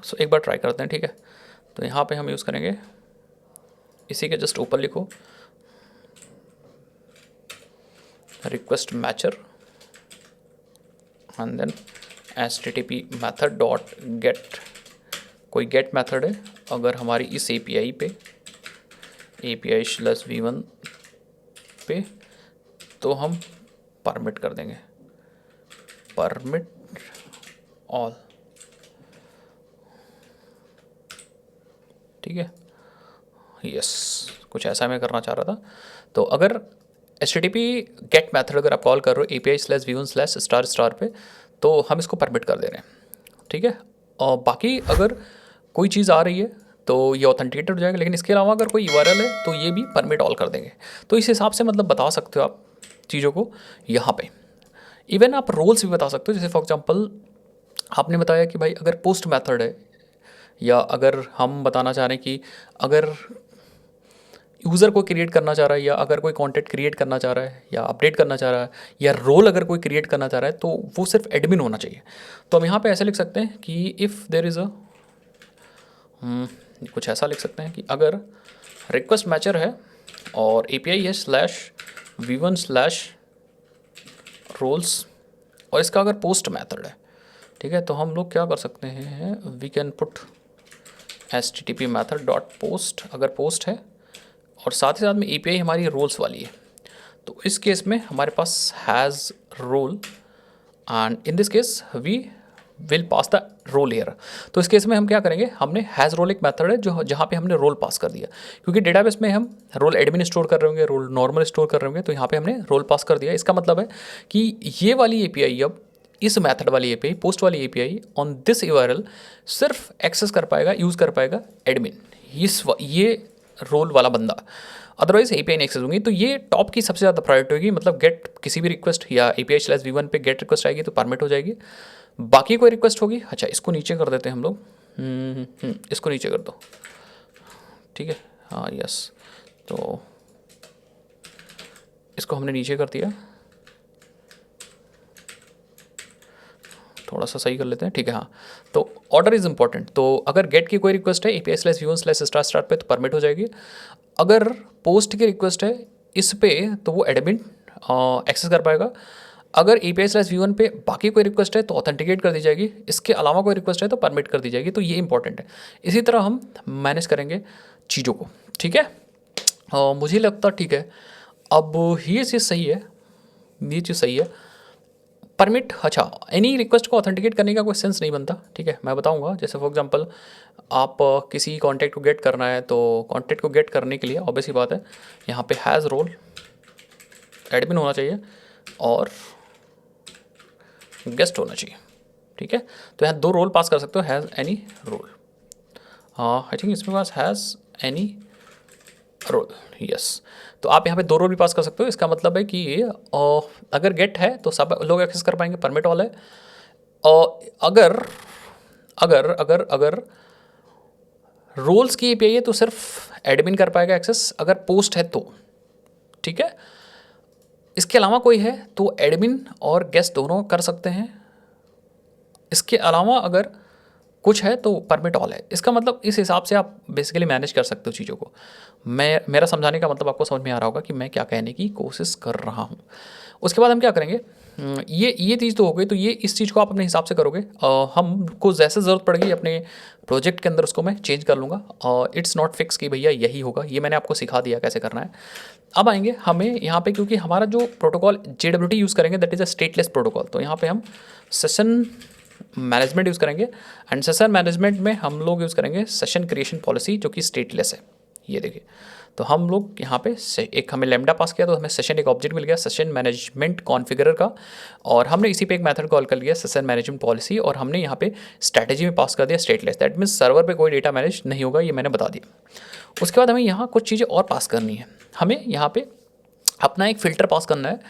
सो एक बार ट्राई करते हैं, ठीक है। तो यहाँ पे हम यूज़ करेंगे, इसी के जस्ट ऊपर लिखो request matcher and then HTTP method dot get, कोई गेट मेथड है अगर हमारी इस API पे API/v1 पे, तो हम परमिट कर देंगे, परमिट ऑल, ठीक है। यस, कुछ ऐसा मैं करना चाह रहा था। तो अगर HTTP गेट मेथड अगर आप कॉल कर रहे हो API/v1/* पे, तो हम इसको परमिट कर दे रहे हैं, ठीक है। और बाकी अगर कोई चीज़ आ रही है तो ये ऑथेंटिकेटेड हो जाएगा, लेकिन इसके अलावा अगर कोई URL है तो ये भी परमिट ऑल कर देंगे। तो इस हिसाब से मतलब बता सकते हो आप चीज़ों को यहाँ पे। इवन आप रोल्स भी बता सकते हो, जैसे फॉर एग्जांपल आपने बताया कि भाई अगर पोस्ट मेथड है, या अगर हम बताना चाह रहे हैं कि अगर यूज़र को क्रिएट करना चाह रहा है, या अगर कोई कंटेंट क्रिएट करना चाह रहा है, या अपडेट करना चाह रहा है, या रोल अगर कोई क्रिएट करना चाह रहा है, तो वो सिर्फ एडमिन होना चाहिए। तो हम यहाँ पे ऐसे लिख सकते हैं कि इफ़ देर इज़ कुछ ऐसा लिख सकते हैं कि अगर रिक्वेस्ट मैचर है और API है /v1/roles और इसका अगर पोस्ट मेथड है, ठीक है, तो हम लोग क्या कर सकते हैं, we can put HTTP method dot post, अगर पोस्ट है और साथ ही साथ में API हमारी रोल्स वाली है, तो इस केस में हमारे पास has role and in this case we will pass the role here. तो इस केस में हम क्या करेंगे, हमने हैज़ रोल एक मेथड है जो जहाँ पे हमने रोल पास कर दिया, क्योंकि डेटाबेस में हम रोल एडमिन स्टोर कर रहे होंगे, रोल नॉर्मल स्टोर कर रहे होंगे, तो यहाँ पे हमने रोल पास कर दिया। इसका मतलब है कि ये वाली API, अब इस मेथड वाली API, पोस्ट वाली API ऑन दिस URL सिर्फ एक्सेस कर पाएगा, यूज़ कर पाएगा एडमिन, ये रोल वाला बंदा, अदरवाइज API नहीं एक्सेस होंगी। तो ये टॉप की सबसे ज़्यादा प्रायोरिटी होगी, मतलब गेट किसी भी रिक्वेस्ट या API/v1 पे गेट रिक्वेस्ट आएगी तो परमिट हो जाएगी। बाकी कोई रिक्वेस्ट होगी, अच्छा इसको नीचे कर देते हैं हम लोग, इसको नीचे कर दो, ठीक है, हाँ यस, तो इसको हमने नीचे कर दिया, थोड़ा सा सही कर लेते हैं, ठीक है। हाँ, तो ऑर्डर इज़ इंपॉर्टेंट। तो अगर गेट की कोई रिक्वेस्ट है API/v1/* पे तो परमिट हो जाएगी। अगर पोस्ट की रिक्वेस्ट है इस पे तो वो एडमिन एक्सेस कर पाएगा। अगर API/v1 पे बाकी कोई रिक्वेस्ट है तो ऑथेंटिकेट कर दी जाएगी, इसके अलावा कोई रिक्वेस्ट है तो परमिट कर दी जाएगी। तो ये इंपॉर्टेंट है, इसी तरह हम मैनेज करेंगे चीज़ों को, ठीक है। मुझे लगता ठीक है, अब ये चीज़ सही है, ये चीज़ सही है। परमिट, अच्छा एनी रिक्वेस्ट को ऑथेंटिकेट करने का कोई सेंस नहीं बनता, ठीक है, मैं बताऊंगा। जैसे फॉर एग्जांपल आप किसी कॉन्टैक्ट को गेट करना है, तो कॉन्टैक्ट को गेट करने के लिए ऑब्वियस ही बात है, यहाँ पे हैज़ रोल एडमिन होना चाहिए और गेस्ट होना चाहिए, ठीक है। तो यहाँ दो रोल पास कर सकते हो, has any role, I think इसमें pass has any role, yes. तो आप यहाँ पे दो रोल भी पास कर सकते हो। इसका मतलब है कि अगर गेट है तो सब लोग एक्सेस कर पाएंगे, परमिट ऑल है। और अगर अगर अगर अगर रोल्स की API है तो सिर्फ एडमिन कर पाएगा एक्सेस, अगर पोस्ट है तो, ठीक है। इसके अलावा कोई है तो एडमिन और गेस्ट दोनों कर सकते हैं। इसके अलावा अगर कुछ है तो परमिट ऑल है। इसका मतलब इस हिसाब से आप बेसिकली मैनेज कर सकते हो चीज़ों को। मेरा समझाने का मतलब आपको समझ में आ रहा होगा कि मैं क्या कहने की कोशिश कर रहा हूँ। उसके बाद हम क्या करेंगे, ये चीज़ तो हो गई, तो ये इस चीज़ को आप अपने हिसाब से करोगे। हमको जैसे ज़रूरत पड़ेगी अपने प्रोजेक्ट के अंदर उसको मैं चेंज कर लूँगा। इट्स नॉट फिक्स कि भैया यही होगा, ये मैंने आपको सिखा दिया कैसे करना है। अब आएंगे हमें यहाँ पे, क्योंकि हमारा जो प्रोटोकॉल JWT यूज़ करेंगे that is a stateless protocol, तो यहाँ पे हम सेशन मैनेजमेंट यूज़ करेंगे। एंड सेशन मैनेजमेंट में हम लोग यूज़ करेंगे सेशन क्रिएशन पॉलिसी जो कि स्टेटलेस है, ये देखिए। तो हम लोग यहाँ पे एक हमें लैम्डा पास किया तो हमें सेशन एक ऑब्जेक्ट मिल गया सेशन मैनेजमेंट कॉन्फ़िगरर का, और हमने इसी पे एक मेथड कॉल कर लिया सेशन मैनेजमेंट पॉलिसी, और हमने यहाँ पे स्ट्रैटेजी में पास कर दिया स्टेटलेस। दैट मीन्स सर्वर पे कोई डेटा मैनेज नहीं होगा, ये मैंने बता दिया। उसके बाद हमें यहाँ कुछ चीज़ें और पास करनी है। हमें यहाँ पे अपना एक फ़िल्टर पास करना है,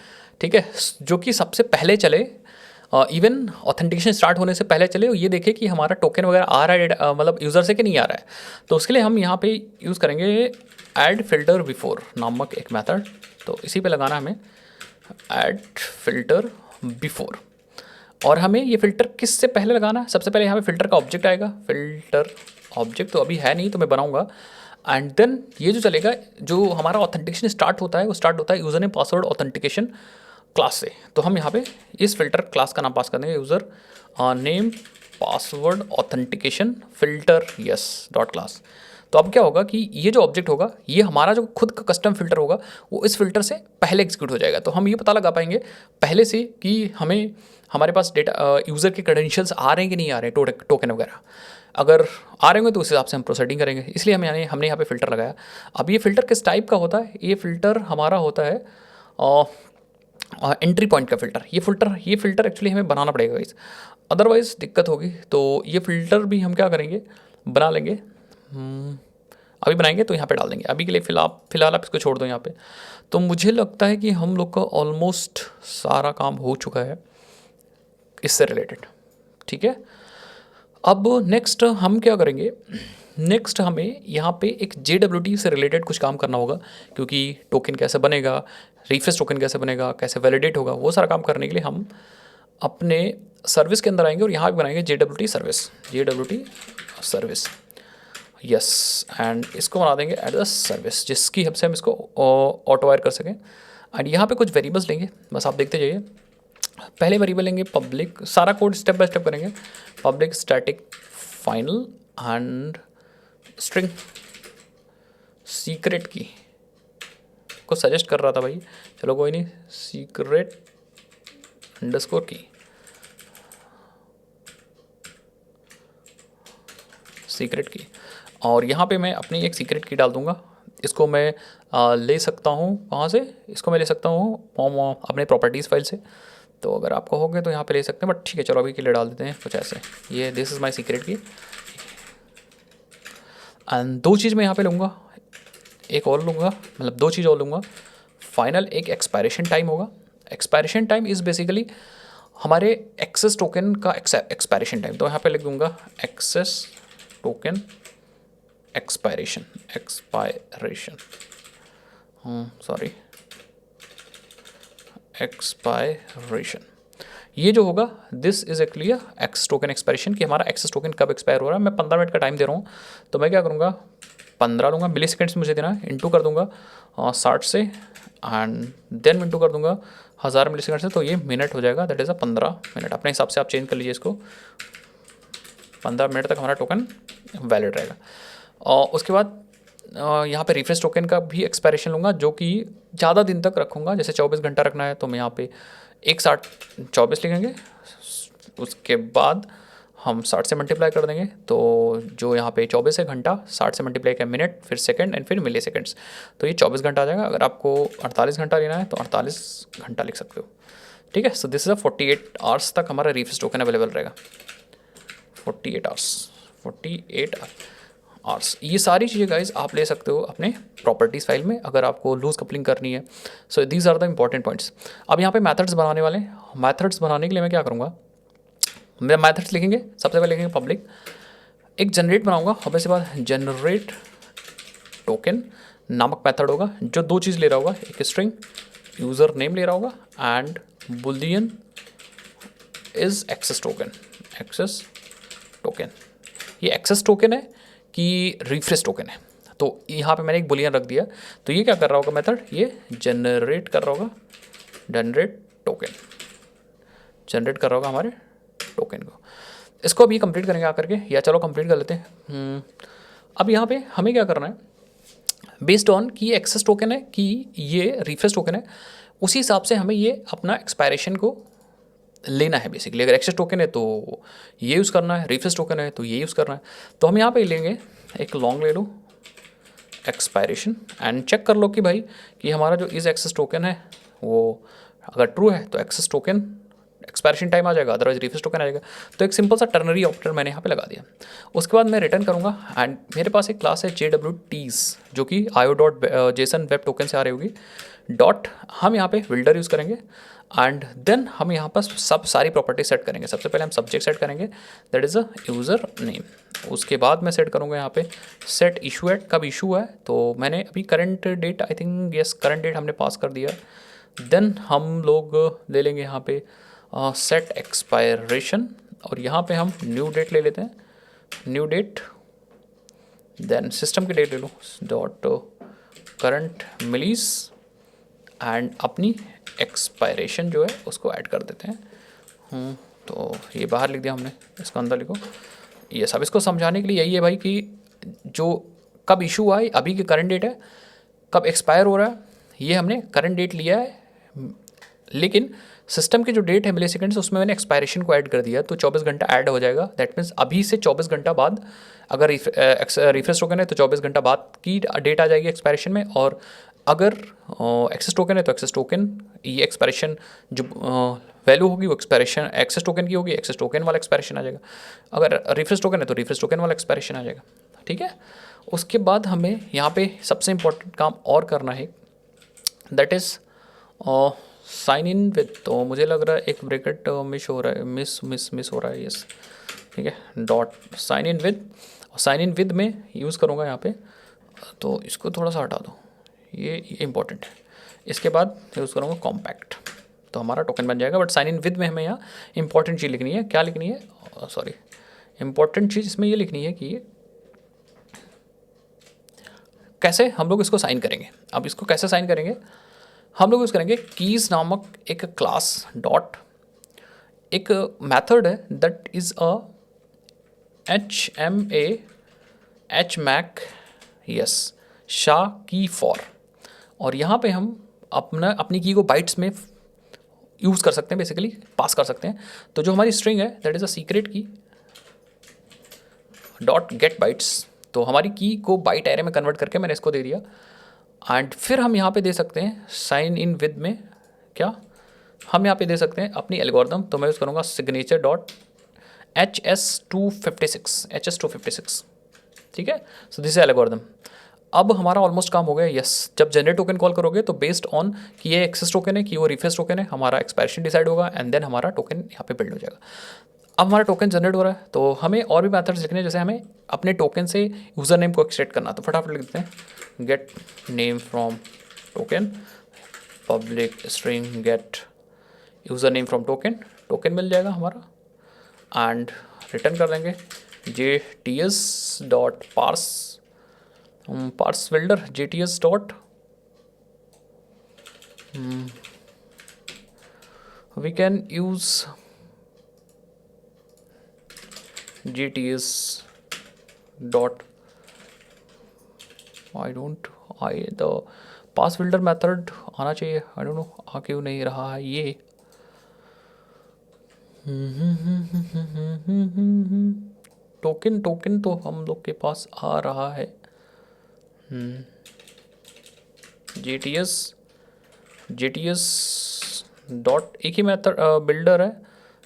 ठीक है, जो कि सबसे पहले चले, इवन ऑथेंटिकेशन स्टार्ट होने से पहले चले, ये देखे कि हमारा टोकन वगैरह आ रहा है मतलब यूज़र से कि नहीं आ रहा है। तो उसके लिए हम यहाँ पे यूज़ करेंगे ऐड फिल्टर बिफोर नामक एक मेथड। तो इसी पे लगाना हमें ऐड फिल्टर बिफोर, और हमें ये फ़िल्टर किससे पहले लगाना है? सबसे पहले यहाँ पे फ़िल्टर का ऑब्जेक्ट आएगा, फ़िल्टर ऑब्जेक्ट तो अभी है नहीं तो मैं बनाऊँगा। एंड देन ये जो चलेगा, जो हमारा ऑथेंटिकेशन स्टार्ट होता है वो स्टार्ट होता है user name password authentication class से। तो हम यहाँ पे इस फिल्टर क्लास का नाम पास कर देंगे user name password authentication filter yes dot class. तो अब क्या होगा कि ये जो ऑब्जेक्ट होगा ये हमारा जो खुद का कस्टम फिल्टर होगा वो इस फिल्टर से पहले एग्जीक्यूट हो जाएगा। तो हम ये पता लगा पाएंगे पहले से कि हमें हमारे पास डेटा यूज़र के क्रेडेंशियल्स आ रहे हैं कि नहीं आ रहे हैं, टोकन वगैरह अगर आ रहे होंगे तो उस हिसाब से हम प्रोसीडिंग करेंगे। इसलिए हमने यहाँ पे फ़िल्टर लगाया। अब ये फ़िल्टर किस टाइप का होता है? ये फ़िल्टर हमारा होता है एंट्री पॉइंट का फ़िल्टर। ये फ़िल्टर एक्चुअली हमें बनाना पड़ेगा गाइस, अदरवाइज़ दिक्कत होगी। तो ये फ़िल्टर भी हम क्या करेंगे, बना लेंगे। अभी बनाएंगे तो यहाँ पे डाल देंगे। अभी के लिए फ़िलहाल आप इसको छोड़ दो यहाँ पे। तो मुझे लगता है कि हम लोग का ऑलमोस्ट सारा काम हो चुका है इससे रिलेटेड, ठीक है। अब नेक्स्ट हम क्या करेंगे, नेक्स्ट हमें यहाँ पे एक JWT से रिलेटेड कुछ काम करना होगा, क्योंकि टोकन कैसे बनेगा, रिफ्रेश टोकन कैसे बनेगा, कैसे वैलिडेट होगा, वो सारा काम करने के लिए हम अपने सर्विस के अंदर आएंगे और यहाँ भी बनाएंगे JWT सर्विस यस, एंड इसको बना देंगे एट द सर्विस, जिसकी हेल्प से हम इसको ऑटो वायर कर सकें। एंड यहाँ पे कुछ वेरिएबल्स लेंगे, बस आप देखते जाइए। पहले वेरिएबल लेंगे पब्लिक, सारा कोड स्टेप बाय स्टेप करेंगे। Public static final and string secret की को सजेस्ट कर रहा था भाई, चलो कोई नहीं, सीक्रेट अंडरस्कोर की, सीक्रेट की। और यहाँ पे मैं अपनी एक सीक्रेट की डाल दूँगा। इसको मैं ले सकता हूँ कहाँ से, इसको मैं ले सकता हूँ अपने प्रॉपर्टीज़ फाइल से। तो अगर आपको हो गए तो यहाँ पे ले सकते हैं, बट ठीक है चलो अभी के लिए डाल देते हैं कुछ ऐसे। ये दिस इज़ माय सीक्रेट की। एंड दो चीज़ मैं यहाँ पे लूँगा, एक और लूँगा, मतलब दो चीज़ और लूँगा। फाइनल एक एक्सपायरेशन टाइम होगा। एक्सपायरेशन टाइम इज़ बेसिकली हमारे एक्सेस टोकन का एक्सपायरेशन टाइम। तो यहाँ पे लिख दूँगा एक्सेस टोकन एक्सपायरेशन एक्सपायरेशन। ये जो होगा this is actually x token expiration, कि हमारा एक्सेस टोकन कब एक्सपायर हो रहा है। मैं 15 मिनट का टाइम दे रहा हूँ, तो मैं क्या करूँगा 15 लूँगा, मिली सेकेंड्स मुझे देना है, इंटू कर दूँगा 60 से, एंड देन इंटू कर दूँगा 1000 मिली सेकेंड से, तो ये मिनट हो जाएगा। That is 15 minute. अपने हिसाब से आप चेंज कर लीजिए इसको। 15 मिनट तक हमारा टोकन वैलिड रहेगा। और उसके बाद यहाँ पे रिफ्रेश टोकन का भी एक्सपायरेशन लूँगा, जो कि ज़्यादा दिन तक रखूँगा। जैसे 24 घंटा रखना है तो मैं यहाँ पे 1/60 लिखेंगे, उसके बाद हम 60 से मल्टीप्लाई कर देंगे। तो जो यहाँ पे 24 है घंटा, 60 से मल्टीप्लाई किया मिनट, फिर सेकंड एंड फिर मिली सेकेंड्स, तो ये 24 घंटा आ जाएगा। अगर आपको 48 घंटा लेना है तो 48 घंटा लिख सकते हो, ठीक है। सो दिस इज़ 48 आवर्स तक हमारा रिफ्रेश टोकन अवेलेबल रहेगा। 48 आवर्स। ये सारी चीज़ें गाइज आप ले सकते हो अपने प्रॉपर्टीज़ फाइल में, अगर आपको लूज कपलिंग करनी है। So these are the important points. अब यहाँ पे मेथड्स बनाने वाले हैं। मेथड्स बनाने के लिए मैं क्या करूँगा, मैं मेथड्स लिखेंगे। सबसे पहले लिखेंगे पब्लिक, एक जनरेट बनाऊँगा, और उसके बाद जनरेट टोकन नामक मेथड होगा, जो दो चीज़ ले रहा होगा, एक स्ट्रिंग यूज़र नेम ले रहा होगा, and boolean is access token. ये एक्सेस टोकन है कि रिफ्रेश टोकन है। तो यहाँ पे मैंने एक बुलियन रख दिया। तो ये क्या कर रहा होगा मेथड, ये जनरेट कर रहा होगा, जनरेट कर रहा होगा हमारे टोकन को। इसको अभी कंप्लीट करेंगे आकर के, या चलो कंप्लीट कर लेते हैं। अब यहाँ पे हमें क्या करना है, बेस्ड ऑन कि ये एक्सेस टोकन है कि ये रिफ्रेश टोकन है, उसी हिसाब से हमें ये अपना एक्सपायरेशन को लेना है। बेसिकली अगर एक्सेस टोकन है तो ये यूज़ करना है, रिफ्रेश टोकन है तो ये यूज़ करना है। तो हम यहाँ पे लेंगे, एक लॉन्ग ले लो, एक्सपायरेशन एंड चेक कर लो कि भाई कि हमारा जो इज एक्सेस टोकन है वो अगर ट्रू है तो एक्सेस टोकन एक्सपायरेशन टाइम आ जाएगा, अदरवाइज रिफ्रेश टोकन आ जाएगा। तो एक सिंपल सा टर्नरी ऑपरेटर मैंने यहाँ पे लगा दिया। उसके बाद मैं रिटर्न करूँगा एंड मेरे पास एक क्लास है JWTs जो कि io.json वेब टोकन से आ रही होगी। डॉट हम यहाँ पे बिल्डर यूज़ करेंगे एंड देन हम यहाँ पर सब सारी प्रॉपर्टी सेट करेंगे। सबसे पहले हम सब्जेक्ट सेट करेंगे, that is a user name. उसके बाद मैं सेट करूँगा यहाँ पे सेट इशू एट, कब इशू है तो मैंने अभी current date, I think yes current date हमने पास कर दिया। देन हम लोग ले लेंगे यहाँ पे सेट एक्सपायरेशन और यहाँ पे हम न्यू डेट ले लेते हैं, न्यू डेट। देन सिस्टम की डेट ले लो डॉट करंट मिलीज एंड अपनी एक्सपायरेशन जो है उसको ऐड कर देते हैं। तो ये बाहर लिख दिया हमने, इसको अंदर लिखो। ये सब इसको समझाने के लिए यही है भाई कि जो कब इशू आई, अभी की करंट डेट है, कब एक्सपायर हो रहा है, ये हमने करंट डेट लिया है, लेकिन सिस्टम की जो डेट है मिली सेकेंड्स उसमें मैंने एक्सपायरेशन को ऐड कर दिया तो 24 घंटा ऐड हो जाएगा। दैट मीन्स अभी से 24 घंटा बाद अगर रिफ्रेश टोकन है तो 24 घंटा बाद की डेट आ जाएगी एक्सपायरेशन में, और अगर एक्सेस टोकन है तो एक्सेस टोकन ये एक्सपायरेशन जो वैल्यू होगी वो एक्सपायरेशन एक्सेस टोकन की होगी, एक्सेस टोकन वाला एक्सपायरेशन आ जाएगा। अगर रिफ्रेश टोकन है तो रिफ्रेश टोकन वाला एक्सपायरेशन आ जाएगा। ठीक है, उसके बाद हमें यहाँ पे सबसे इंपॉर्टेंट काम और करना है, that is sign in with. तो मुझे लग रहा है एक ब्रैकेट मिस हो रहा है, मिस हो रहा है, यस ठीक है। Dot sign in with, sign in with में यूज़ करूँगा यहाँ पे, तो इसको थोड़ा सा हटा दो, ये इंपॉर्टेंट है। इसके बाद यूज़ करूँगा कॉम्पैक्ट, तो हमारा टोकन बन जाएगा। बट साइन इन विद में हमें यहाँ इंपॉर्टेंट चीज़ लिखनी है, क्या लिखनी है, सॉरी इंपॉर्टेंट चीज़ इसमें ये लिखनी है कि कैसे हम लोग इसको साइन करेंगे। अब इसको कैसे साइन करेंगे, हम लोग यूज़ करेंगे कीज़ नामक एक क्लास डॉट एक मेथड है that is a HMAC yes शा की फॉर, और यहाँ पे हम अपनी की को बाइट्स में यूज़ कर सकते हैं, बेसिकली पास कर सकते हैं। तो जो हमारी स्ट्रिंग है that is a secret key dot get bytes, तो हमारी की को बाइट एरे में कन्वर्ट करके मैंने इसको दे दिया। एंड फिर हम यहाँ पे दे सकते हैं साइन इन विद में, क्या हम यहाँ पे दे सकते हैं अपनी एल्गोरिथम। तो मैं यूज़ करूँगा सिग्नेचर डॉट HS256 ठीक है। So this is algorithm. अब हमारा ऑलमोस्ट काम हो गया। यस, जब जनरेट टोकन कॉल करोगे तो बेस्ड ऑन कि ये एक्सेस टोकन है कि वो रिफ्रेश टोकन है, हमारा एक्सपायरेशन डिसाइड होगा एंड देन हमारा टोकन यहाँ पे बिल्ड हो जाएगा। अब हमारा टोकन जनरेट हो रहा है तो हमें और भी मेथड्स लिखने हैं, जैसे हमें अपने टोकन से यूज़र नेम को एक्सट्रैक्ट करना। तो फटाफट लिख देते हैं get name from token, public string get user name from token, token मिल जाएगा हमारा। एंड रिटर्न कर देंगे JTS dot parse builder JTS dot we can use JTS dot the parse builder method आना चाहिए, आई डोंट नो आ क्यों नहीं रहा है ये। टोकन तो हम लोग के पास आ रहा है। JTS डॉट एक ही मेथड बिल्डर है।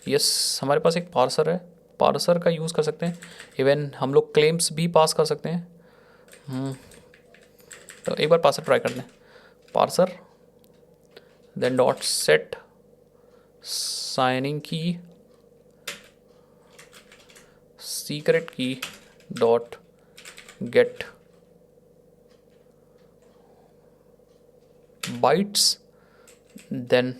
यस, हमारे पास एक पार्सर है, पार्सर का यूज़ कर सकते हैं। इवन हम लोग क्लेम्स भी पास कर सकते हैं। तो एक बार पार्सर ट्राई कर लें, parser then dot set signing key secret key dot get bytes then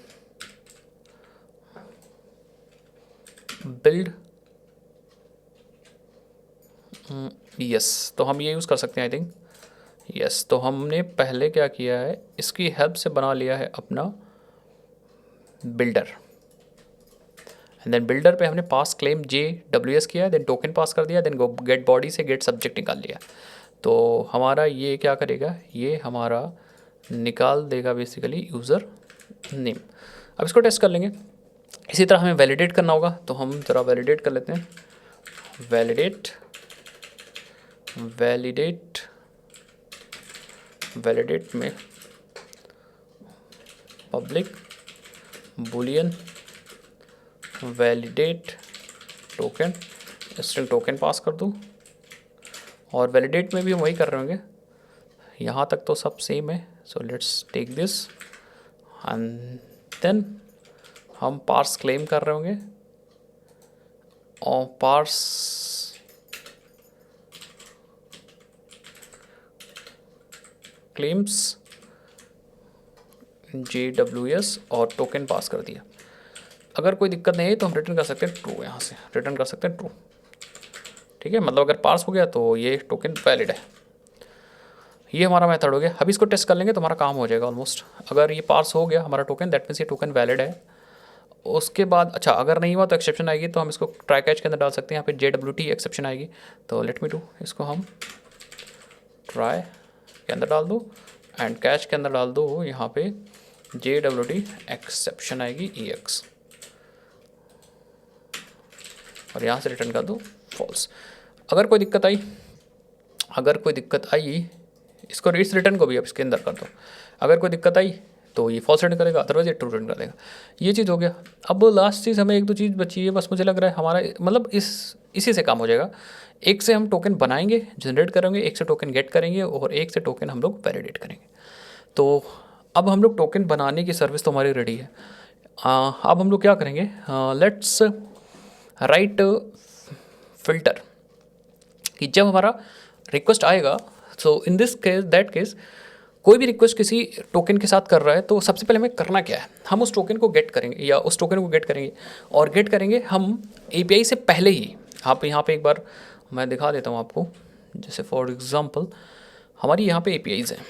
build. Yes, तो हम ये यूज़ कर सकते हैं आई थिंक। यस, तो हमने पहले क्या किया है, इसकी हेल्प से बना लिया है अपना बिल्डर एंड देन बिल्डर पे हमने पास क्लेम JWS किया, देन टोकन पास कर दिया, देन गेट बॉडी से गेट सब्जेक्ट निकाल लिया। तो हमारा ये क्या करेगा, ये हमारा निकाल देगा बेसिकली यूज़र नेम। अब इसको टेस्ट कर लेंगे। इसी तरह हमें वैलिडेट करना होगा, तो हम ज़रा वैलिडेट कर लेते हैं। वैलिडेट वैलिडेट में public boolean validate token string token pass कर दूँ, और वैलिडेट में भी हम वही कर रहे होंगे। यहाँ तक तो सब सेम है। So let's take this and then हम पार्स क्लेम कर रहे होंगे, और पार्स क्लेम्स JWS और टोकन पास कर दिया। अगर कोई दिक्कत नहीं है तो हम रिटर्न कर सकते हैं ट्रू, यहाँ से रिटर्न कर सकते हैं ट्रू। ठीक है, मतलब अगर पास हो गया तो ये टोकन वैलिड है। ये हमारा मेथड हो गया। अभी इसको टेस्ट कर लेंगे तो हमारा काम हो जाएगा ऑलमोस्ट। अगर ये पास हो गया हमारा टोकन, दैट मीन्स ये टोकन वैलिड है। उसके बाद अच्छा अगर नहीं हुआ तो एक्सेप्शन आएगी, तो हम इसको ट्राई कैच के अंदर डाल सकते हैं। यहाँ पे JWT एक्सेप्शन आएगी, तो लेट मी डू, इसको हम ट्राई के अंदर डाल दो एंड कैच के अंदर डाल दो, यहाँ पे JWT एक्सेप्शन आएगी EX, और यहाँ से रिटर्न कर दो फॉल्स। अगर कोई दिक्कत आई, इसको इस रिटर्न को भी अब इसके अंदर कर दो। अगर कोई दिक्कत आई तो ये फॉल्स रिटर्न करेगा, अदरवाइज ये ट्रू रिटर्न कर देगा। ये चीज़ हो गया। अब लास्ट चीज़ हमें एक दो चीज़ बची है बस, मुझे लग रहा है हमारा मतलब इसी से काम हो जाएगा। एक से हम टोकन बनाएंगे, जनरेट करेंगे, एक से टोकन गेट करेंगे, और एक से टोकन हम लोग वैलिडेट करेंगे। तो अब हम लोग टोकन बनाने की सर्विस तो हमारी रेडी है। अब हम लोग क्या करेंगे, लेट्स राइट फिल्टर कि जब हमारा रिक्वेस्ट आएगा, so in this case that case कोई भी रिक्वेस्ट किसी टोकन के साथ कर रहा है तो सबसे पहले हमें करना क्या है, हम उस टोकन को गेट करेंगे या उस टोकन को गेट करेंगे, और गेट करेंगे हम API से पहले ही। आप यहाँ पे एक बार मैं दिखा देता हूँ आपको, जैसे फॉर एग्जांपल हमारी यहाँ पे APIs हैं,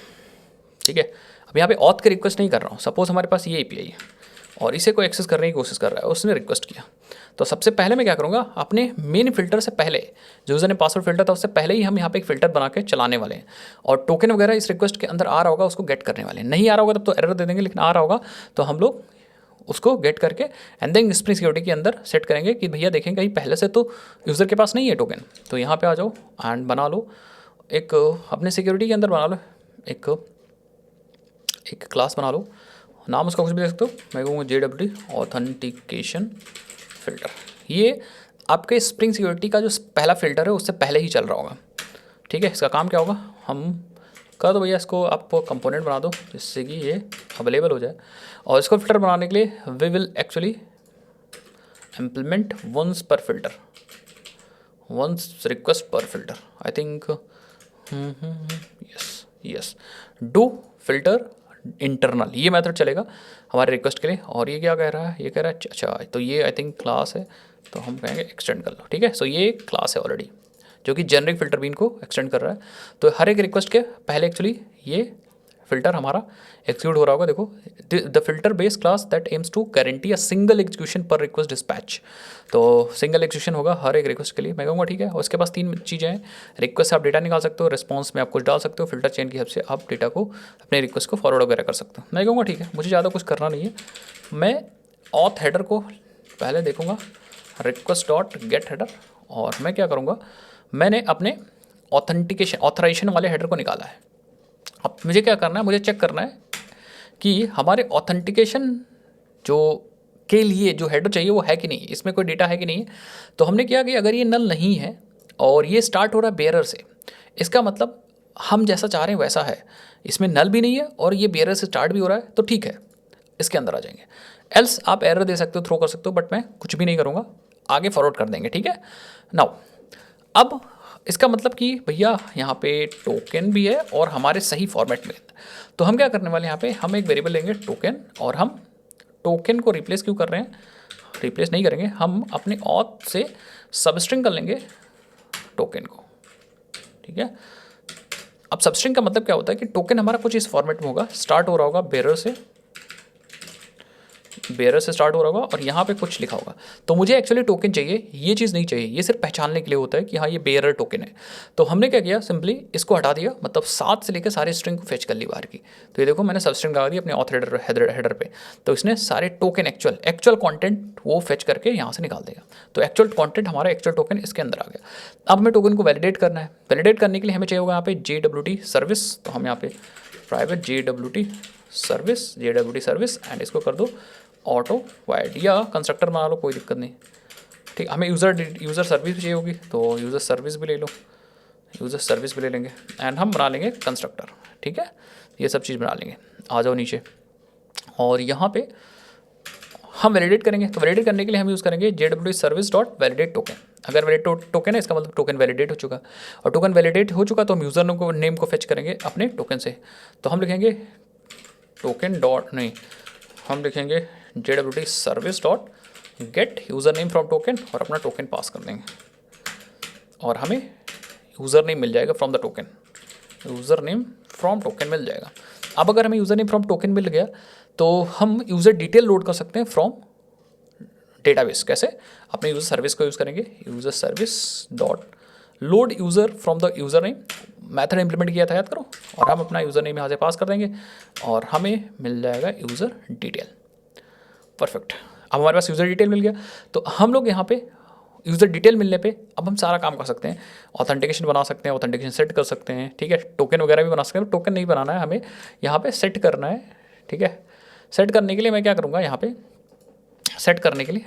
ठीक है। अब यहाँ पे ऑथ की रिक्वेस्ट नहीं कर रहा हूँ, सपोज हमारे पास ये API है और इसे कोई एक्सेस करने की कोशिश कर रहा है, उसने रिक्वेस्ट किया, तो सबसे पहले मैं क्या करूँगा, अपने मेन फिल्टर से पहले, जो यूज़र ने पासवर्ड फिल्टर था उससे पहले ही हम यहाँ पे एक फ़िल्टर बना के चलाने वाले हैं, और टोकन वगैरह इस रिक्वेस्ट के अंदर आ रहा होगा उसको गेट करने वाले हैं। नहीं आ रहा होगा तब तो एरर दे देंगे, लेकिन आ रहा होगा तो हम लोग उसको गेट करके एंड देन स्प्रिंग सिक्योरिटी के अंदर सेट करेंगे कि भैया देखेंगे कहीं पहले से तो यूज़र के पास नहीं है टोकन, तो यहाँ पे आ जाओ एंड बना लो एक अपने सिक्योरिटी के अंदर बना लो एक क्लास बना लो, नाम उसका कुछ भी दे सकते हो, मैं कहूँगा JWT ऑथेंटिकेशन फ़िल्टर। ये आपके स्प्रिंग सिक्योरिटी का जो पहला फ़िल्टर है उससे पहले ही चल रहा होगा, ठीक है। इसका काम क्या होगा, हम कर दो भैया इसको आप कंपोनेंट बना दो जिससे कि ये अवेलेबल हो जाए, और इसको फिल्टर बनाने के लिए we will actually implement once per filter, once request per filter, I think yes do filter internal, ये मेथड चलेगा हमारे रिक्वेस्ट के लिए। और ये क्या कह रहा है, ये कह रहा है अच्छा तो ये आई थिंक क्लास है, तो हम कहेंगे एक्सटेंड कर लो, ठीक है। सो ये क्लास है ऑलरेडी जो कि जेनरिक फिल्टर भी इनको एक्सटेंड कर रहा है, तो हर एक रिक्वेस्ट के पहले एक्चुअली ये फिल्टर हमारा एक्सिक्यूट हो रहा होगा। देखो the filter based class that aims to guarantee a single execution per request dispatch, तो सिंगल एग्जीक्यूशन होगा हर एक रिक्वेस्ट के लिए, मैं कहूँगा ठीक है। और उसके पास 3 चीज़ें हैं, रिक्वेस्ट से आप डेटा निकाल सकते हो, रिस्पॉन्स में आप कुछ डाल सकते हो, फिल्टर चेन की हेल्प से आप डेटा को अपने रिक्वेस्ट को फॉरवर्ड वगैरह कर सकते हो। मैं कहूँगा ठीक है, मुझे ज़्यादा कुछ करना नहीं है। मैं ऑथ हेडर को पहले देखूँगा, रिक्वेस्ट डॉट गेट हेडर, और मैं क्या करूँगा, मैंने अपने ऑथराइजेशन वाले हेडर को निकाला है। अब मुझे क्या करना है, मुझे चेक करना है कि हमारे ऑथेंटिकेशन जो के लिए जो हेडर चाहिए वो है कि नहीं, इसमें कोई डेटा है कि नहीं है। तो हमने किया कि अगर ये नल नहीं है और ये स्टार्ट हो रहा है बेयरर से, इसका मतलब हम जैसा चाह रहे हैं वैसा है, इसमें नल भी नहीं है और ये बेयरर से स्टार्ट भी हो रहा है, तो ठीक है इसके अंदर आ जाएंगे। एल्स आप एरर दे सकते हो, थ्रो कर सकते हो, बट मैं कुछ भी नहीं करूँगा, आगे फॉरवर्ड कर देंगे, ठीक है। नाउ अब इसका मतलब कि भैया यहाँ पे टोकन भी है और हमारे सही फॉर्मेट में, तो हम क्या करने वाले हैं, यहाँ पे हम एक वेरिएबल लेंगे टोकन, और हम टोकन को रिप्लेस क्यों कर रहे हैं, रिप्लेस नहीं करेंगे, हम अपने ऑथ से सबस्ट्रिंग कर लेंगे टोकन को, ठीक है। अब सबस्ट्रिंग का मतलब क्या होता है कि टोकन हमारा कुछ इस फॉर्मेट में होगा, स्टार्ट हो रहा होगा बेरर से, बेयरर से स्टार्ट हो रहा होगा और यहाँ पे कुछ लिखा होगा। तो मुझे एक्चुअली टोकन चाहिए, ये चीज़ नहीं चाहिए, ये सिर्फ पहचानने के लिए होता है कि हाँ ये बेयरर टोकन है। तो हमने क्या किया, सिंपली इसको हटा दिया, मतलब 7 से लेकर सारे स्ट्रिंग को फेच कर ली बाहर की। तो ये देखो मैंने सब स्ट्रिंग लगा दी अपने ऑथर हेडर पे, तो इसने सारे टोकन एक्चुअल कॉन्टेंट वो फेच करके यहाँ से निकाल देगा। तो एक्चुअल कॉन्टेंट हमारा एक्चुअल टोकन इसके अंदर आ गया। अब हमें टोकन को वैलिडेट करना है। वैलिडेट करने के लिए हमें चाहिए होगा यहाँ पे JWT सर्विस। तो हम यहाँ पे प्राइवेट JWT सर्विस एंड इसको कर दो ऑटो वाइड या कंस्ट्रक्टर बना लो, कोई दिक्कत नहीं। ठीक, हमें यूज़र सर्विस भी चाहिए होगी तो यूज़र सर्विस भी ले लो, यूज़र सर्विस भी ले लेंगे एंड हम बना लेंगे कंस्ट्रक्टर। ठीक है, ये सब चीज़ बना लेंगे। आ जाओ नीचे और यहाँ पे हम वैलिडेट करेंगे। तो वैलिडेट करने के लिए हम यूज़ करेंगे JWT service dot validate token. अगर वैलिडेट टोकन है इसका मतलब टोकन वैलिडेट हो चुका, और टोकन वैलिडेट हो चुका तो हम यूज़र नेम को फेच करेंगे अपने टोकन से। तो हम लिखेंगे टोकन डॉट नहीं, हम लिखेंगे JWT service dot get user name from token और अपना टोकन पास कर देंगे और हमें यूज़र नेम मिल जाएगा from the token, user name from token मिल जाएगा। अब अगर हमें यूज़र नेम फ्रॉम टोकन मिल गया तो हम यूज़र डिटेल लोड कर सकते हैं फ्रॉम डेटाबेस। कैसे, अपने यूज़र सर्विस को यूज़ करेंगे, user service dot load user from the user name, method implement किया था याद करो, और हम अपना यूज़र नेम यहाँ से पास कर देंगे और हमें मिल जाएगा यूज़र डिटेल। परफेक्ट, अब हमारे पास यूज़र डिटेल मिल गया। तो हम लोग यहाँ पे यूज़र डिटेल मिलने पे अब हम सारा काम कर सकते हैं। ऑथेंटिकेशन बना सकते हैं, ऑथेंटिकेशन सेट कर सकते हैं। ठीक है, टोकन वगैरह भी बना सकते हैं। टोकन नहीं बनाना है, हमें यहाँ पे सेट करना है। ठीक है, सेट करने के लिए मैं क्या करूँगा, यहाँ पे सेट करने के लिए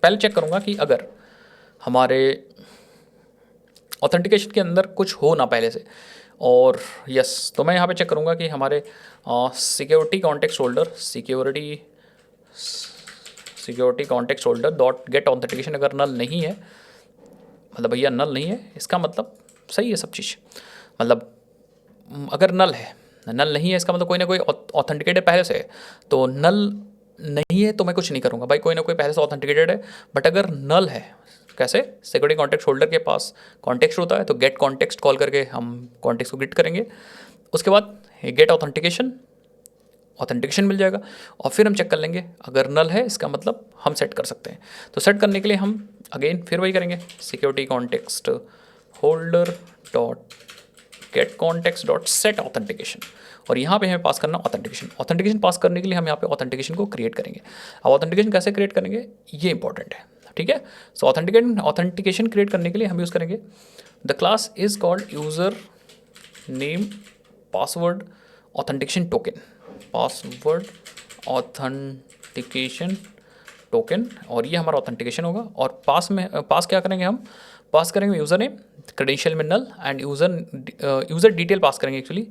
पहले चेक करूँगा कि अगर हमारे ऑथेंटिकेशन के अंदर कुछ हो ना पहले से, और यस, तो मैं यहाँ पे चेक करूँगा कि हमारे security context holder dot gate authentication अगर नल नहीं है, मतलब भैया नल नहीं है, इसका मतलब सही है सब चीज़। मतलब अगर नल नहीं है इसका मतलब कोई ना कोई ऑथेंटिकेटेड पहले से है। तो नल नहीं है तो मैं कुछ नहीं करूँगा भाई, कोई ना कोई पहले से ऑथेंटिकेटेड है। बट अगर नल है, कैसे, सिक्योरिटी कॉन्टेक्स्ट होल्डर के पास कॉन्टेक्स्ट होता है तो गेट कॉन्टेक्स्ट कॉल करके हम कॉन्टेक्स्ट को गेट करेंगे। उसके बाद गेट ऑथेंटिकेशन मिल जाएगा और फिर हम चेक कर लेंगे अगर नल है इसका मतलब हम सेट कर सकते हैं। तो सेट करने के लिए हम अगेन फिर वही करेंगे, security context holder dot gate context dot set authentication, और यहाँ पे हमें पास करना ऑथेंटिकेशन पास करने के लिए हम यहाँ पे ऑथेंटिकेशन को क्रिएट करेंगे। अब ऑथेंटिकेशन कैसे क्रिएट करेंगे ये इंपॉर्टेंट है। ठीक है, सो ऑथेंटिकेशन क्रिएट करने के लिए हम यूज़ करेंगे the class is called user name password authentication token और ये हमारा ऑथेंटिकेशन होगा। और पास क्या करेंगे, हम पास करेंगे यूज़र नेम, क्रेडेंशियल में नल एंड यूज़र डिटेल पास करेंगे। एक्चुअली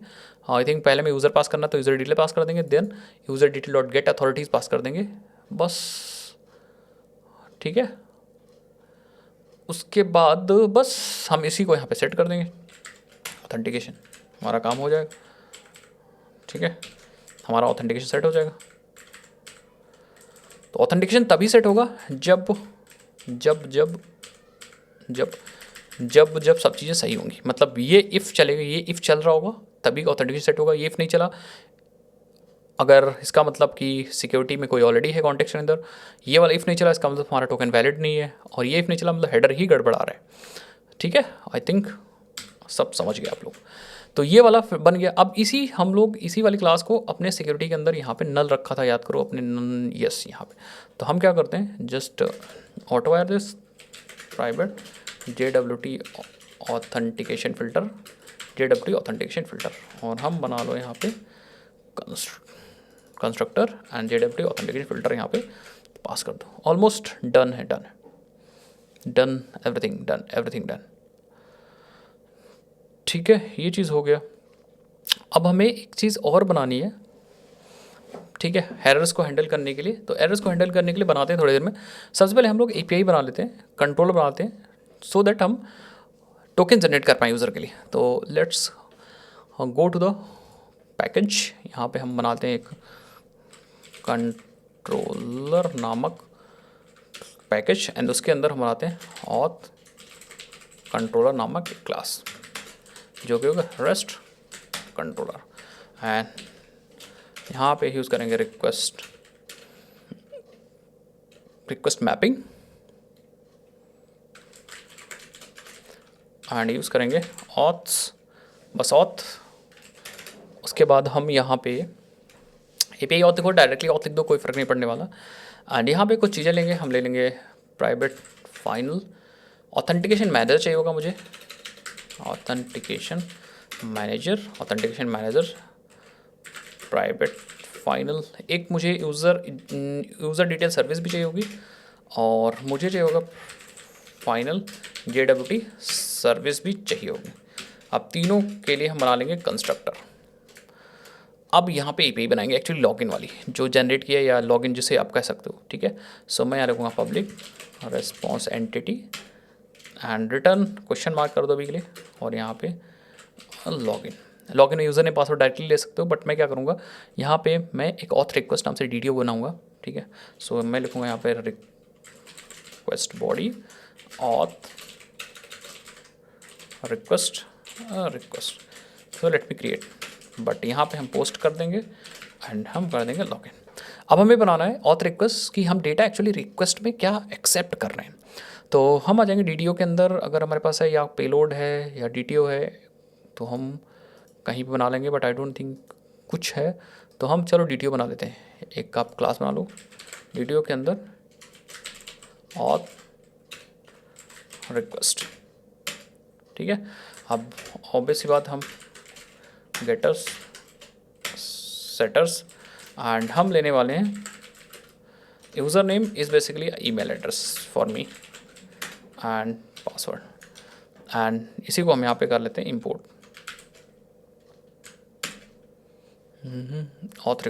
आई थिंक पहले में यूज़र पास करना तो यूज़र डिटेल पास कर देंगे, then user detail dot get authorities pass कर देंगे बस। ठीक है, उसके बाद बस हम इसी को यहाँ पे सेट कर देंगे, ऑथेंटिकेशन हमारा काम हो जाएगा। ठीक है, हमारा ऑथेंटिकेशन सेट हो जाएगा। तो ऑथेंटिकेशन तभी सेट होगा जब जब जब जब जब जब सब चीज़ें सही होंगी। मतलब ये इफ़ चलेगा, ये इफ़ चल रहा होगा तभी ऑथेंटिकेशन सेट होगा। ये इफ़ नहीं चला, अगर इसका मतलब कि सिक्योरिटी में कोई ऑलरेडी है कॉन्टेक्स्ट के अंदर, ये वाला इफ़ नहीं चला इसका मतलब हमारा टोकन वैलिड नहीं है, और ये इफ़ नहीं चला मतलब हेडर ही गड़बड़ा रहा है। ठीक है, आई थिंक सब समझ गए आप लोग। तो ये वाला बन गया। अब हम लोग इसी वाली क्लास को अपने सिक्योरिटी के अंदर यहाँ पे नल रखा था, याद करो अपने यस यहाँ पे। तो हम क्या करते हैं, just auto wire this private JWT authentication filter, और हम बना लो यहाँ पे constructor and JWT authentication filter यहाँ पे पास कर दो। ऑलमोस्ट डन है, एवरीथिंग डन। ठीक है, ये चीज़ हो गया। अब हमें एक चीज़ और बनानी है। ठीक है, एरर्स को हैंडल करने के लिए, तो एरर्स को हैंडल करने के लिए बनाते हैं थोड़ी देर में। सबसे पहले हम लोग API बना लेते हैं, कंट्रोलर बनाते हैं, सो दैट हम टोकन जनरेट कर पाएँ यूज़र के लिए। तो let's go to the package. यहाँ पे हम बनाते हैं एक कंट्रोलर नामक पैकेज एंड उसके अंदर हम बनाते हैं ऑथ कंट्रोलर नामक एक क्लास जो कि होगा रेस्ट कंट्रोलर। एंड यहाँ पे यूज़ करेंगे request request mapping and use करेंगे ऑथ्स, बस ऑथ। उसके बाद हम यहाँ पे API ऑथ लिखो, डायरेक्टली ऑथ लिख दो, कोई फ़र्क नहीं पड़ने वाला। एंड यहाँ पे कुछ चीज़ें लेंगे, हम ले लेंगे प्राइवेट फाइनल ऑथेंटिकेशन मैनेजर चाहिए होगा मुझे, ऑथेंटिकेशन मैनेजर प्राइवेट फाइनल। एक मुझे यूज़र डिटेल सर्विस भी चाहिए होगी, और मुझे चाहिए होगा फाइनल JWT सर्विस भी चाहिए होगी। अब तीनों के लिए हम बना लेंगे कंस्ट्रक्टर। अब यहाँ पे API बनाएंगे, एक्चुअली लॉगिन वाली जो जनरेट किया, या लॉगिन जिसे आप कह सकते हो, ठीक है। सो मैं यहाँ रखूँगा public response entity and return question mark कर दो अभी के लिए, और यहाँ पे लॉगिन यूज़र ने पासवर्ड डायरेक्टली ले सकते हो, बट मैं क्या करूँगा यहाँ पे मैं एक ऑथ रिक्वेस्ट नाम से DDO बनाऊँगा, ठीक है। सो मैं लिखूँगा यहाँ पे request body auth request so let me create, but यहाँ पे हम पोस्ट कर देंगे एंड हम कर देंगे लॉगिन। अब हमें बनाना है ऑथ रिक्वेस्ट कि हम डेटा एक्चुअली रिक्वेस्ट में क्या एक्सेप्ट कर रहे हैं। तो हम आ जाएंगे DDO के अंदर, अगर हमारे पास है या पेलोड है या DTO है तो हम कहीं भी बना लेंगे, बट आई डोंट थिंक कुछ है, तो हम चलो DTO बना लेते हैं। एक आप क्लास बना लो DTO के अंदर ऑथ रिक्वेस्ट, ठीक है। अब ऑब्वियस सी बात, हम गेटर्स सेटर्स एंड हम लेने वाले हैं user name is basically email address for me and password, and इसी को हम यहाँ पे कर लेते हैं इंपोर्ट ऑथ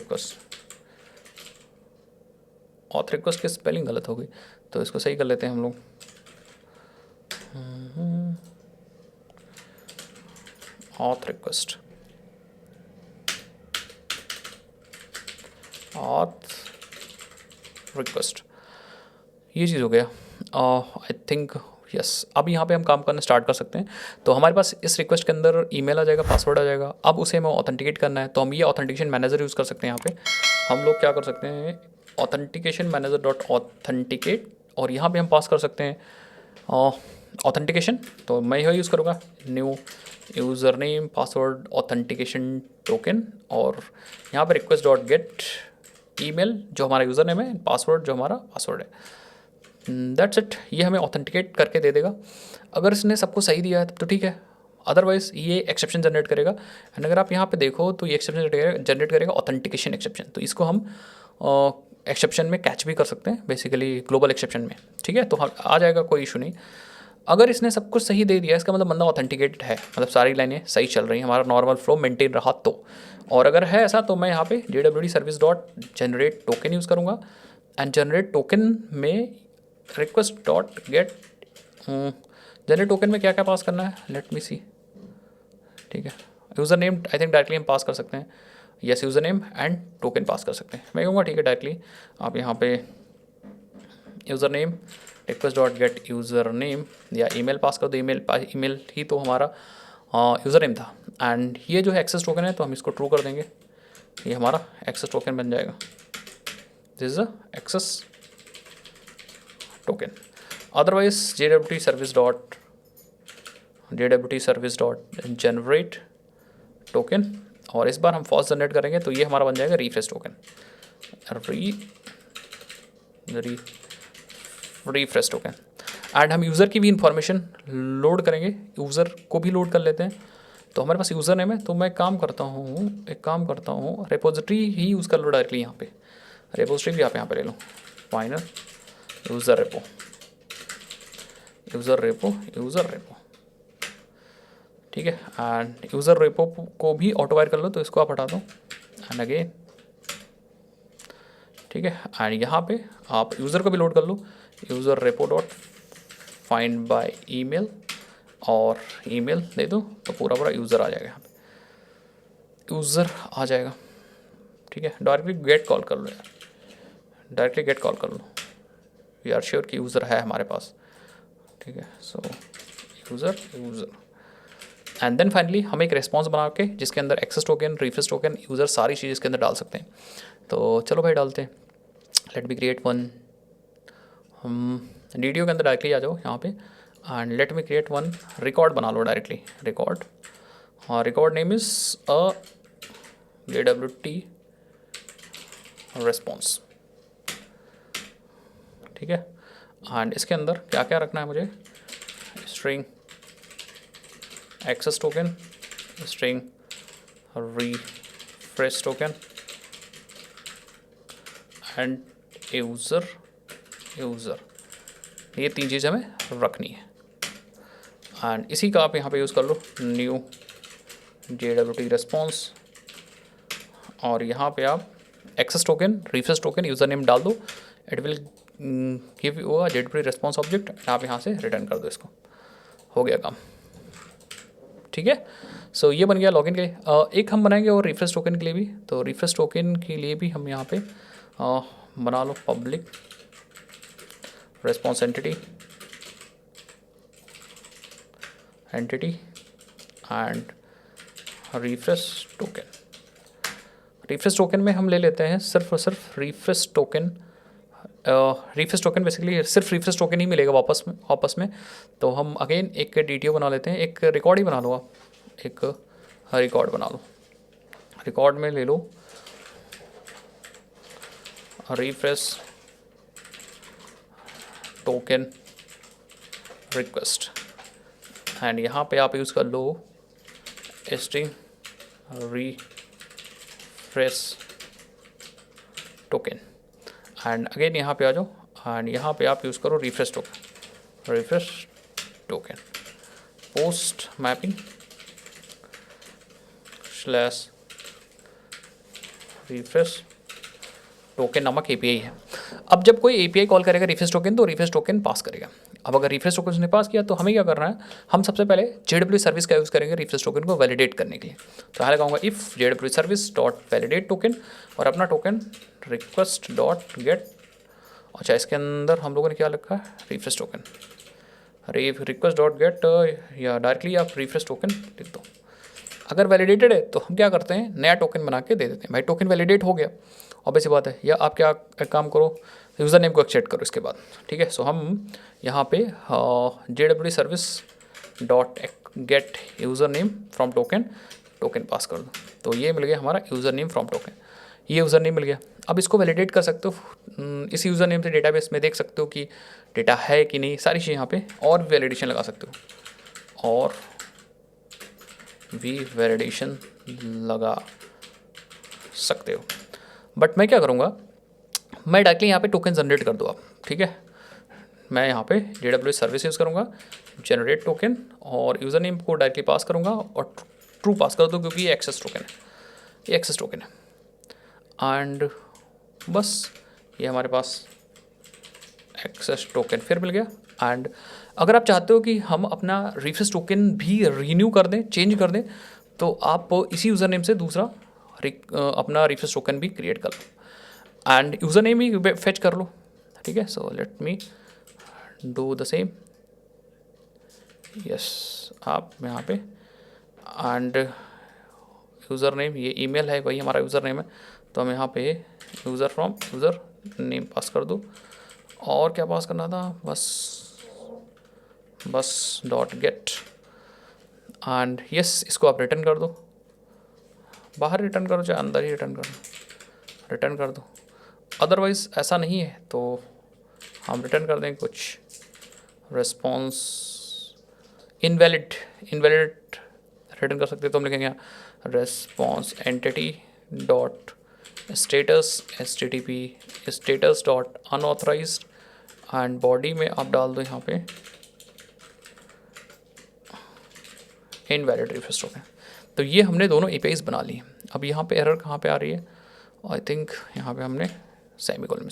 रिक्वेस्ट की स्पेलिंग गलत हो गई, तो इसको सही कर लेते हैं हम लोग। ऑथ रिक्वेस्ट ये चीज़ हो गया। आई थिंक यस, अब यहाँ पे हम काम करना स्टार्ट कर सकते हैं। तो हमारे पास इस रिक्वेस्ट के अंदर ईमेल आ जाएगा, पासवर्ड आ जाएगा। अब उसे हमें ऑथेंटिकेट करना है, तो हम ये ऑथेंटिकेशन मैनेजर यूज़ कर सकते हैं। यहाँ पे हम लोग क्या कर सकते हैं, ऑथेंटिकेशन मैनेजर डॉट ऑथेंटिकेट, और यहाँ पे हम पास कर सकते हैं ऑथेंटिकेशन। तो मैं यह यूज़ करूँगा new user name password authentication token, और यहाँ पे रिक्वेस्ट डॉट गेट ईमेल जो हमारा यूज़र नेम है, पासवर्ड जो हमारा पासवर्ड है। दैट्स इट, ये हमें ऑथेंटिकेट करके दे देगा। अगर इसने सबको सही दिया है तब तो ठीक है, अदरवाइज़ ये एक्सेप्शन जनरेट करेगा। एंड अगर आप यहाँ पे देखो तो ये एक्सेप्शन जनरेट करेगा ऑथेंटिकेशन एक्सेप्शन, तो इसको हम एक्सेप्शन में कैच भी कर सकते हैं, बेसिकली ग्लोबल एक्सेप्शन में, ठीक है। तो आ जाएगा, कोई इशू नहीं। अगर इसने सब कुछ सही दे दिया इसका मतलब बंदा ऑथेंटिकेटेड है, मतलब सारी लाइनें सही चल रही हैं, हमारा नॉर्मल फ्लो मेंटेन रहा तो। और अगर है ऐसा तो मैं यहाँ पे JWT service dot generate token use करूँगा, एंड जनरेट टोकन में request dot gate generate token में क्या क्या पास करना है, लेट मी सी, ठीक है। User name I think directly हम पास कर सकते हैं, yes user name and token pass कर सकते हैं। मैं कहूँगा ठीक है डायरेक्टली आप यहाँ पे user name request dot get user name या ईमेल पास कर दो, ईमेल ही तो हमारा यूज़र नेम था। एंड ये जो है एक्सेस टोकन है, तो हम इसको ट्रू कर देंगे, ये हमारा एक्सेस टोकन बन जाएगा। This is a access token. Otherwise JWT service dot generate token, और इस बार हम फॉल्स जनरेट करेंगे तो ये हमारा बन जाएगा refresh token, refresh token. And हम यूज़र की भी इंफॉर्मेशन लोड करेंगे, यूज़र को भी लोड कर लेते हैं। तो हमारे पास यूज़र नेम है, तो मैं एक काम करता हूँ रेपोजिटरी ही यूज़ कर लो डायरेक्टली। यहाँ पे रेपोजिटरी भी आप यहाँ पे ले लो, फाइनल यूज़र रेपो, ठीक है। एंड यूज़र रेपो को भी ऑटोवायर कर लो, तो इसको आप हटा दो एंड अगेन, ठीक है। एंड यहाँ पे आप यूज़र को भी लोड कर लो, user repo dot find by email, और ईमेल दे दो तो पूरा यूज़र आ जाएगा, यहाँ पे यूज़र आ जाएगा, ठीक है। डायरेक्टली गेट कॉल कर लो यार, डायरेक्टली गेट कॉल कर लो, वी आर श्योर कि यूज़र है हमारे पास, ठीक है। So user and then finally हम एक रेस्पॉन्स बना के जिसके अंदर access token, refresh token, user सारी चीज़ इसके अंदर डाल सकते हैं। तो चलो भाई डालते हैं, let me create one DDO के अंदर डायरेक्टली आ जाओ यहाँ पे and let me create one record बना लो डायरेक्टली रिकॉर्ड। हाँ, record name is JWT response, ठीक है। एंड इसके अंदर क्या क्या रखना है मुझे, string access token, string refresh token and user, ये 3 चीज़ हमें रखनी है। एंड इसी का आप यहाँ पे यूज़ कर लो न्यू JWT रिस्पॉन्स, और यहाँ पे आप access token refresh token user name डाल दो, it will give you a JWT response object, आप यहाँ से रिटर्न कर दो इसको, हो गया काम, ठीक है। सो ये बन गया लॉगिन के लिए। एक हम बनाएंगे और रिफ्रेश टोकन के लिए भी, तो रिफ्रेश टोकन के लिए भी हम यहाँ पे बना लो public response entity and refresh token में हम ले लेते हैं सिर्फ और सिर्फ रिफ्रेश टोकन। बेसिकली सिर्फ रिफ्रेश टोकन ही मिलेगा वापस में। तो हम अगेन एक DTO बना लेते हैं, एक रिकॉर्ड ही बना लो आप, एक रिकॉर्ड बना लो। रिकॉर्ड में ले लो रिफ्रेश टोकन रिक्वेस्ट एंड यहाँ पे आप यूज़ कर लो string refresh token and again यहाँ पे आ जाओ एंड यहाँ पे आप यूज़ करो refresh token post mapping slash refresh token नामक API है। अब जब कोई API कॉल करेगा रिफ्रेश टोकन, तो रिफ्रेश टोकन पास करेगा। अब अगर रिफ्रेश टोकन उसने पास किया तो हमें क्या करना है, हम सबसे पहले JWT सर्विस का यूज़ करेंगे रिफ्रेश टोकन को वैलिडेट करने के लिए। तो यहाँ लगाऊंगा if JWT service dot validate token और अपना टोकन रिक्वेस्ट डॉट गेट। अच्छा, इसके अंदर हम लोगों ने क्या लिखा है, refresh token request dot gate, या डायरेक्टली आप रिफ्रेश टोकन लिख दो। अगर वैलिडेटेड है तो हम क्या करते हैं, नया टोकन बना के दे देते हैं। भाई टोकन वैलिडेट हो गया, ऑब्वियस बात है। या आप क्या एक काम करो, यूज़र नेम को एक्सेप्ट करो इसके बाद, ठीक है। सो हम यहाँ पे JWT service dot get user name from token pass कर दो। तो ये मिल गया हमारा यूज़र नेम फ्रॉम टोकन, ये यूज़र नेम मिल गया। अब इसको वैलिडेट कर सकते हो, इस यूज़र नेम से डेटाबेस में देख सकते हो कि डेटा है कि नहीं, सारी चीज़ें यहाँ पे और भी वैलिडेशन लगा सकते हो, और भी वैलिडेशन लगा सकते हो। बट मैं क्या करूँगा, मैं डायरेक्टली यहाँ पे टोकन जनरेट कर दो आप, ठीक है। मैं यहाँ पे JWT सर्विस यूज़ करूँगा, जनरेट टोकन, और यूज़र नेम को डायरेक्टली पास करूँगा और ट्रू पास कर दो, क्योंकि ये एक्सेस टोकन है, एंड बस ये हमारे पास एक्सेस टोकन फिर मिल गया। एंड अगर आप चाहते हो कि हम अपना रिफ्रेश टोकन भी रीन्यू कर दें, चेंज कर दें, तो आप इसी यूज़र नेम से दूसरा अपना रिफ्रेश टोकन भी क्रिएट कर लो एंड यूज़र नेम ही फेच कर लो, ठीक है। So let me do the same, yes. आप यहाँ पे एंड यूज़र नेम, ये ईमेल है, वही हमारा यूज़र नेम है, तो हम यहाँ पे यूज़र नेम पास कर दो। और क्या पास करना था, बस डॉट गेट एंड यस, इसको आप रिटर्न कर दो, बाहर रिटर्न करो चाहे अंदर ही रिटर्न कर दो। अदरवाइज़ ऐसा नहीं है तो हम रिटर्न कर देंगे कुछ रिस्पॉन्स इनवैलिड रिटर्न कर सकते हैं। तो हम लिखेंगे response entity dot status HTTP status dot unauthorized and body में आप डाल दो यहाँ पे इनवैलिड रिफ्रेश टोकन। तो ये हमने दोनों APIs बना ली। अब यहाँ पे एरर कहाँ पे आ रही है, आई थिंक यहाँ पे हमने सेमीकोलन में।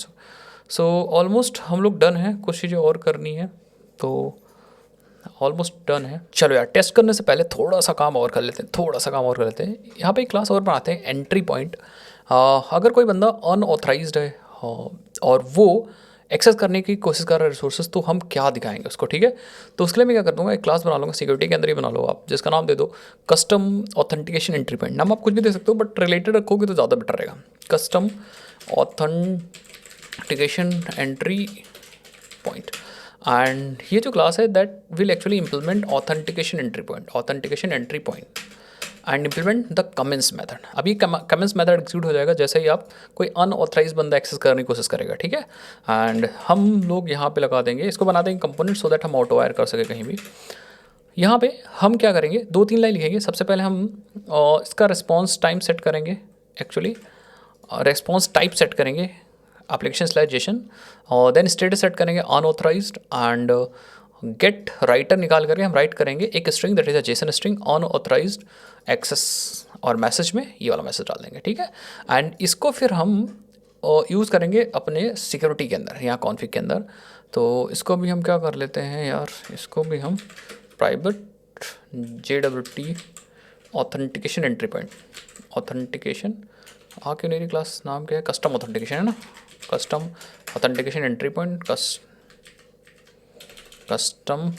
सो ऑलमोस्ट हम लोग डन हैं, कुछ चीज़ें और करनी है तो ऑलमोस्ट डन है। चलो यार, टेस्ट करने से पहले थोड़ा सा काम और कर लेते हैं, यहाँ पे एक क्लास और बनाते हैं एंट्री पॉइंट। अगर कोई बंदा अनऑथराइज्ड है और वो एक्सेस करने की कोशिश कर रहा है रिसोर्सेज, तो हम क्या दिखाएंगे उसको, ठीक है। तो उसके लिए मैं क्या कर दूंगा, एक क्लास बना लूँगा, सिक्योरिटी के अंदर ही बना लो आप, जिसका नाम दे दो कस्टम ऑथेंटिकेशन एंट्री पॉइंट। नाम आप कुछ भी दे सकते हो, बट रिलेटेड रखोगे तो ज़्यादा बेटर रहेगा। Custom authentication entry point. And ये जो क्लास है that will actually implement authentication entry point and implement the comments method. अभी कमेंट्स मेथड एग्जीक्यूट हो जाएगा जैसे ही आप कोई अनऑथराइज बंदा एक्सेस करने की कोशिश करेगा, ठीक है। एंड हम लोग यहाँ पे लगा देंगे, इसको बना देंगे कंपोनेंट सो दैट हम ऑटो वायर कर सके कहीं भी। यहाँ पे हम क्या करेंगे, 2-3 लाइन लिखेंगे। सबसे पहले हम इसका रिस्पॉन्स टाइम सेट करेंगे, एक्चुअली रिस्पॉन्स टाइप सेट करेंगे एप्लीकेशन/जेसन, और देन स्टेटस सेट करेंगे अनऑथराइज्ड, एंड गेट राइटर निकाल करके हम राइट करेंगे एक string that is a json string unauthorized access, और मैसेज में ये वाला मैसेज डाल देंगे, ठीक है। एंड इसको फिर हम यूज़ करेंगे अपने सिक्योरिटी के अंदर, यहाँ कॉन्फ़िग के अंदर। तो इसको भी हम क्या कर लेते हैं यार, इसको भी हम private JWT authentication entry point, authentication क्यों नहीं रही क्लास, नाम क्या है, कस्टम ऑथेंटिकेशन है ना, custom authentication entry point, custom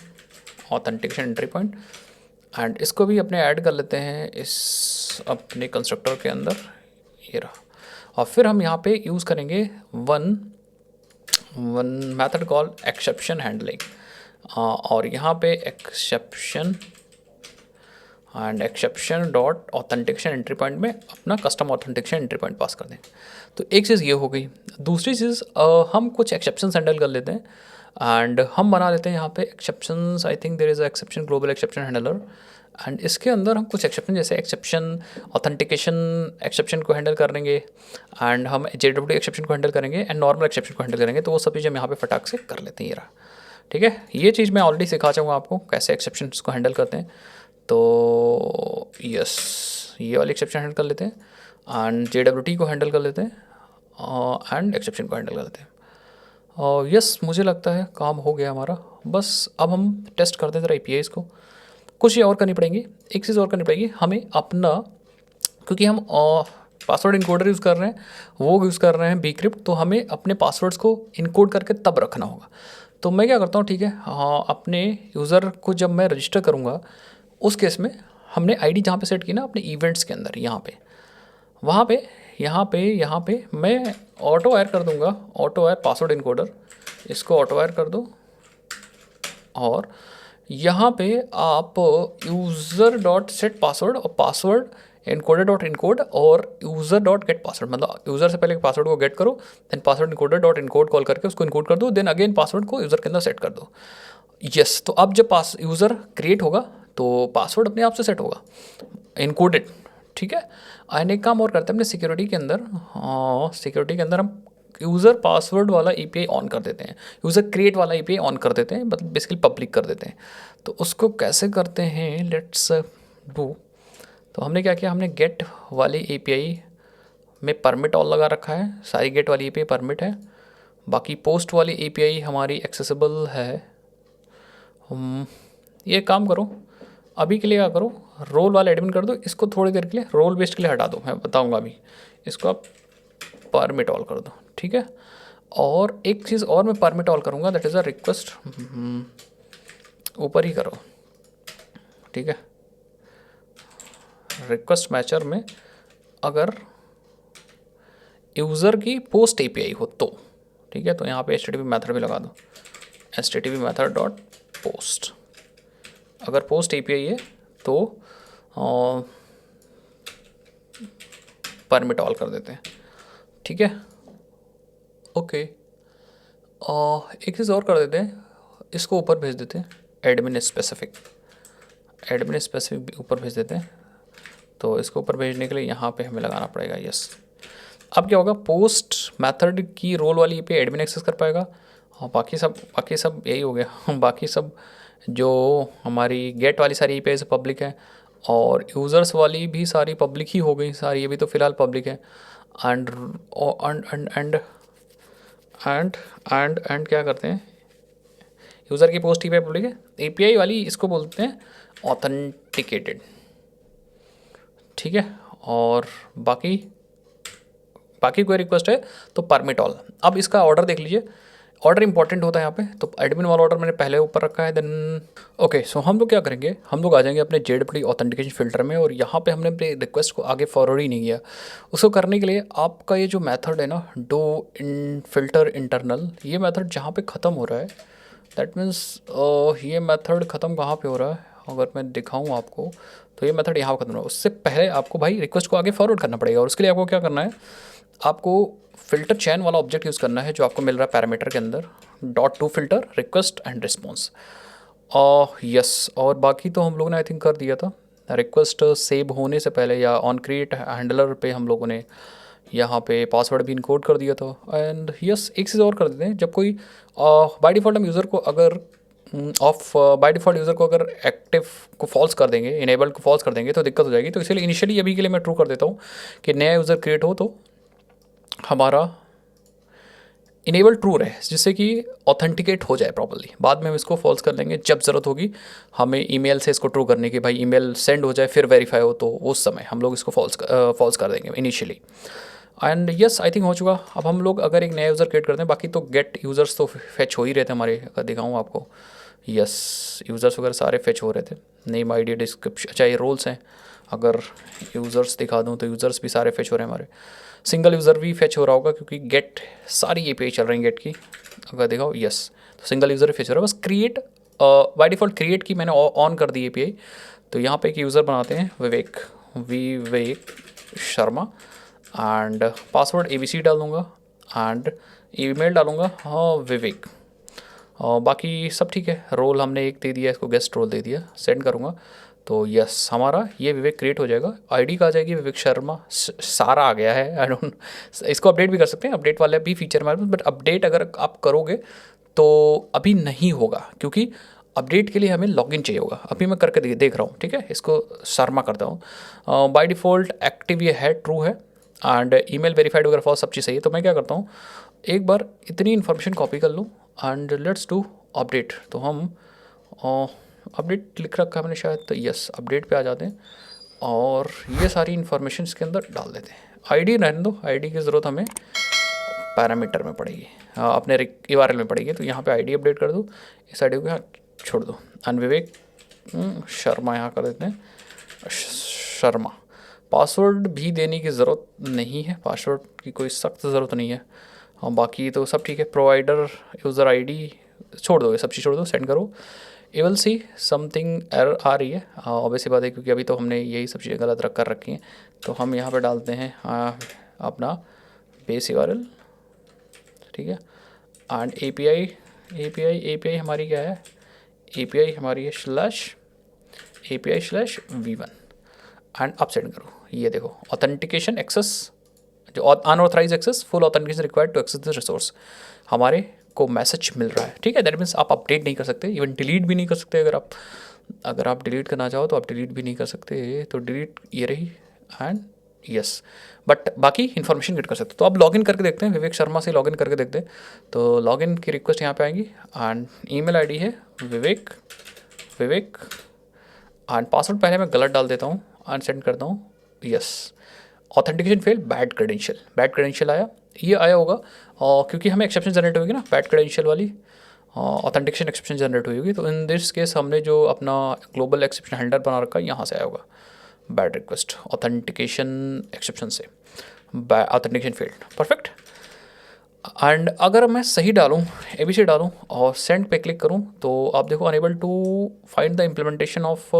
authentication entry point. And इसको भी अपने ऐड कर लेते हैं इस अपने कंस्ट्रक्टर के अंदर, ये रहा। और फिर हम यहाँ पे यूज़ करेंगे one method call exception handling, और यहाँ पे exception dot authentication entry point में अपना कस्टम ऑथेंटिकेशन एंट्री पॉइंट पास कर दें। तो एक चीज़ ये हो गई। दूसरी चीज़ हम कुछ एक्सेप्शन हैंडल कर लेते हैं, एंड हम बना लेते हैं यहाँ पे exceptions. I think there is a exception global exception handler, and इसके अंदर हम कुछ एक्सेप्शन जैसे एक्सेप्शन ऑथेंटिकेशन एक्सेप्शन को हैंडल करेंगे, एंड हम JWT एक्सेप्शन को हैंडल करेंगे, एंड नॉर्मल एक्सेप्शन को हैंडल करेंगे। तो वो सब चीज़ हम यहाँ पे फटाक से कर लेते हैं, ये रहा, ठीक है। ये चीज़ मैं ऑलरेडी सिखा चाहूँगा आपको कैसे एक्सेप्शंस को हैंडल करते हैं। तो यस, ये वाली एक्सेप्शन हैंडल कर लेते हैं, एंड JWT को हैंडल कर लेते हैं, एंड एक्सेप्शन को हैंडल कर लेते हैं। और यस, मुझे लगता है काम हो गया हमारा। बस अब हम टेस्ट करते हैं ज़रा APIs को। कुछ ये और करनी पड़ेंगी, एक चीज़ और करनी पड़ेगी हमें अपना, क्योंकि हम पासवर्ड इनकोडर यूज़ कर रहे हैं, वो यूज़ कर रहे हैं bcrypt, तो हमें अपने पासवर्ड्स को इनकोड करके तब रखना होगा। तो मैं क्या करता हूँ, ठीक है, अपने यूज़र को जब मैं रजिस्टर करूँगा उस केस में हमने ID जहाँ पे सेट की ना अपने इवेंट्स के अंदर, यहाँ पे, वहाँ पे, यहाँ पे मैं ऑटो वायर कर दूँगा, ऑटो वायर पासवर्ड इनकोडर, इसको ऑटो वायर कर दो। और यहाँ पे आप यूज़र डॉट सेट पासवर्ड और पासवर्ड इनकोडर डॉट इनकोड और यूज़र डॉट गेट पासवर्ड, मतलब यूज़र से पहले पासवर्ड को गेट करो, then password encoder dot encode call करके उसको इनकोड कर दो, देन अगेन पासवर्ड को यूज़र के अंदर सेट कर दो। यस, तो अब जब यूज़र क्रिएट होगा तो पासवर्ड अपने आप से सेट होगा इनकोडेड, ठीक है। एंड एक काम और करते हैं अपने सिक्योरिटी के अंदर, सिक्योरिटी के अंदर हम यूज़र पासवर्ड वाला API ऑन कर देते हैं, यूज़र क्रिएट वाला API ऑन कर देते हैं, मतलब बेसिकली पब्लिक कर देते हैं। तो उसको कैसे करते हैं, लेट्स डू। तो हमने क्या किया, हमने गेट वाली API में परमिट ऑल लगा रखा है, सारी गेट वाली API परमिट है, बाकी पोस्ट वाली API हमारी एक्सेसिबल है। ये काम करो, अभी के लिए क्या करो, रोल वाला एडमिन कर दो, इसको थोड़ी देर के लिए रोल बेस्ड के लिए हटा दो, मैं बताऊंगा अभी। इसको आप परमिट ऑल कर दो, ठीक है। और एक चीज़ और मैं परमिट ऑल करूँगा, दैट इज़ अ रिक्वेस्ट, ऊपर ही करो, ठीक है। रिक्वेस्ट मैचर में अगर यूज़र की पोस्ट API हो तो, ठीक है, तो यहाँ पे HTTP मेथड भी लगा दो, HTTP मेथड डॉट पोस्ट। अगर पोस्ट API है तो परमिट ऑल कर देते हैं, ठीक है। ओके, एक चीज़ और कर देते हैं, इसको ऊपर भेज देते हैं, एडमिन स्पेसिफिक ऊपर भेज देते हैं। तो इसको ऊपर भेजने के लिए यहाँ पे हमें लगाना पड़ेगा यस। अब क्या होगा, पोस्ट मेथड की रोल वाली API एडमिन एक्सेस कर पाएगा, और बाकी सब यही हो गया बाकी सब जो हमारी गेट वाली सारी API से पब्लिक है, और यूज़र्स वाली भी सारी पब्लिक ही हो गई सारी, ये भी तो फ़िलहाल पब्लिक है। एंड क्या करते हैं, यूज़र की पोस्ट API पब्लिक है, API वाली इसको बोलते हैं ऑथेंटिकेटेड, ठीक है। और बाकी कोई रिक्वेस्ट है तो परमिट ऑल। अब इसका ऑर्डर देख लीजिए, ऑर्डर इंपॉर्टेंट होता है यहाँ पे, तो एडमिन वाला ऑर्डर मैंने पहले ऊपर रखा है। देन ओके, सो हम लोग क्या करेंगे, हम लोग आ जाएंगे अपने JWT ऑथेंटिकेशन फिल्टर में, और यहाँ पे हमने अपने रिक्वेस्ट को आगे फॉरवर्ड ही नहीं किया। उसको करने के लिए आपका ये जो मेथड है ना, डो इन फिल्टर इंटरनल, ये मेथड जहाँ पे ख़त्म हो रहा है, दैट मीन्स ये मेथड ख़त्म कहाँ पे हो रहा है, अगर मैं दिखाऊँ आपको तो ये मेथड यहाँ ख़त्म हो रहा है। उससे पहले आपको भाई रिक्वेस्ट को आगे फॉरवर्ड करना पड़ेगा, और उसके लिए आपको क्या करना है, आपको फिल्टर चैन वाला ऑब्जेक्ट यूज़ करना है जो आपको मिल रहा है पैरामीटर के अंदर, .toFilter request and response. Yes, और बाकी तो हम लोगों ने आई थिंक कर दिया था। रिक्वेस्ट सेव होने से पहले या ऑन क्रिएट हैंडलर पे हम लोगों ने यहाँ पे पासवर्ड भी इनकोड कर दिया था। एंड यस, एक चीज़ और कर देते हैं, जब कोई बाय डिफ़ॉल्ट हम यूज़र को अगर बाय डिफ़ॉल्ट यूज़र को अगर एक्टिव को फॉल्स कर देंगे, इनेबल्ड को फॉल्स कर देंगे तो दिक्कत हो जाएगी। तो इसलिए इनिशियली अभी के लिए मैं ट्रू कर देता हूँ कि नया यूज़र क्रिएट हो तो हमारा इनेबल ट्रू रहे, जिससे कि ऑथेंटिकेट हो जाए प्रॉपर्ली। बाद में हम इसको फॉल्स कर लेंगे जब ज़रूरत होगी हमें ईमेल से इसको ट्रू करने की, भाई ईमेल सेंड हो जाए फिर वेरीफाई हो, तो उस समय हम लोग इसको फॉल्स कर देंगे initially. And yes, I think हो चुका। अब हम लोग अगर एक नया यूज़र क्रिएट करते हैं, बाकी तो गेट यूज़र्स तो फैच हो ही रहे थे हमारे, अगर दिखाऊँ आपको, यस यूज़र्स वगैरह सारे फैच हो रहे थे। नेम ID डिस्क्रिप्शन, अच्छा ये रोल्स हैं, अगर यूज़र्स दिखा दूँ तो यूज़र्स भी सारे फैच हो रहे हैं हमारे। सिंगल यूज़र भी फैच हो रहा होगा क्योंकि गेट सारी API चल रही है गेट की, अगर दिखाओ यस, तो सिंगल यूज़र फैच हो रहा है। बस क्रिएट बाय डिफ़ॉल्ट क्रिएट की मैंने ऑन कर दी API। तो यहाँ पे एक यूज़र बनाते हैं Vivek Sharma, and password ABC डाल दूँगा, एंड ईमेल डालूँगा हाँ विवेक, और बाकी सब ठीक है। रोल हमने एक दे दिया, इसको गेस्ट रोल दे दिया, सेंड करूँगा तो यस हमारा ये विवेक क्रिएट हो जाएगा। ID कहाँ जाएगी, विवेक शर्मा सारा आ गया है। आई डोंट, इसको अपडेट भी कर सकते हैं, अपडेट वाले भी फीचर हमारे पास, बट अपडेट अगर आप करोगे तो अभी नहीं होगा, क्योंकि अपडेट के लिए हमें लॉगिन चाहिए होगा। अभी मैं करके देख रहा हूँ, ठीक है, इसको शर्मा करता हूँ। बाय डिफ़ॉल्ट एक्टिव ये है, ट्रू है, एंड ईमेल वेरीफाइड वगैरह फॉर सब चीज़ सही है। तो मैं क्या करता हूँ, एक बार इतनी इन्फॉर्मेशन कॉपी कर लूँ एंड लेट्स डू अपडेट। तो हम अपडेट लिख रखा है मैंने शायद, तो यस अपडेट पे आ जाते हैं और ये सारी इन्फॉर्मेशन इसके अंदर डाल देते हैं। ID रहने दो, ID की ज़रूरत हमें पैरामीटर में पड़ेगी, अपने URL में पड़ेगी। तो यहाँ पे ID अपडेट कर दो, इस ID को यहाँ छोड़ दो, विवेक शर्मा यहाँ कर देते हैं शर्मा। पासवर्ड भी देने की ज़रूरत नहीं है, पासवर्ड की कोई सख्त ज़रूरत नहीं है। हाँ बाकी तो सब ठीक है। प्रोवाइडर यूज़र ID छोड़ दो, ये सब चीज़ छोड़ दो, सेंड करो। You will see something error आ रही है, ऑब्वियसली बात है, क्योंकि अभी तो हमने यही सब चीज़ें गलत रख कर रखी हैं। तो हम यहाँ पे डालते हैं अपना बेस URL, ठीक है, एंड API हमारी क्या है, API हमारी है /API/v1, एंड अब सेंड करो। ये देखो ऑथेंटिकेशन एक्सेस, जो unauthorize access, full authentication required to access the resource, हमारे को मैसेज मिल रहा है, ठीक है। दैट मीन्स आप अपडेट नहीं कर सकते, इवन डिलीट भी नहीं कर सकते। अगर आप डिलीट करना चाहो तो आप डिलीट भी नहीं कर सकते, तो डिलीट ये रही, एंड यस, बट बाकी इन्फॉर्मेशन गेट कर सकते। तो अब लॉगिन करके देखते हैं, विवेक शर्मा से लॉगिन करके देखते हैं। तो लॉगिन की रिक्वेस्ट यहाँ पे आएगी, एंड ईमेल ID है विवेक, एंड पासवर्ड पहले मैं गलत डाल देता हूँ एंड सेंड करता हूँ yes. Authentication fail, bad credential आया, ये आया होगा क्योंकि हमें एक्सेप्शन जनरेट होगी ना, बैड क्रेडेंशियल वाली ऑथेंटिकेशन एक्सेप्शन जनरेट हुई होगी। तो इन दिस केस हमने जो अपना ग्लोबल एक्सेप्शन हैंडलर बना रखा है, यहाँ से आया होगा बैड रिक्वेस्ट ऑथेंटिकेशन एक्सेप्शन से, ऑथेंटिकेशन फेल्ड, परफेक्ट। एंड अगर मैं सही डालूँ, ABC डालूँ और सेंड पे क्लिक करूँ, तो आप देखो unable to find the implementation of,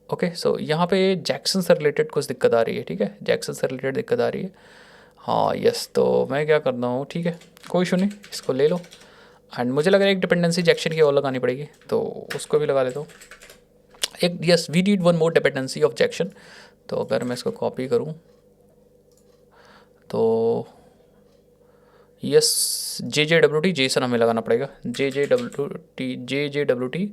okay so यहाँ पे जैक्सन से रिलेटेड कुछ दिक्कत आ रही है, ठीक है, जैक्सन से रिलेटेड दिक्कत आ रही है, हाँ यस। तो मैं क्या करता हूँ, ठीक है कोई इशू नहीं, इसको ले लो। एंड मुझे लग रहा है एक डिपेंडेंसी जैक्शन की और लगानी पड़ेगी, तो उसको भी लगा लेता हूँ एक। Yes we need one more dependency of Jackson. तो अगर मैं इसको कॉपी करूँ तो यस JJWT जेसन हमें लगाना पड़ेगा, JJWT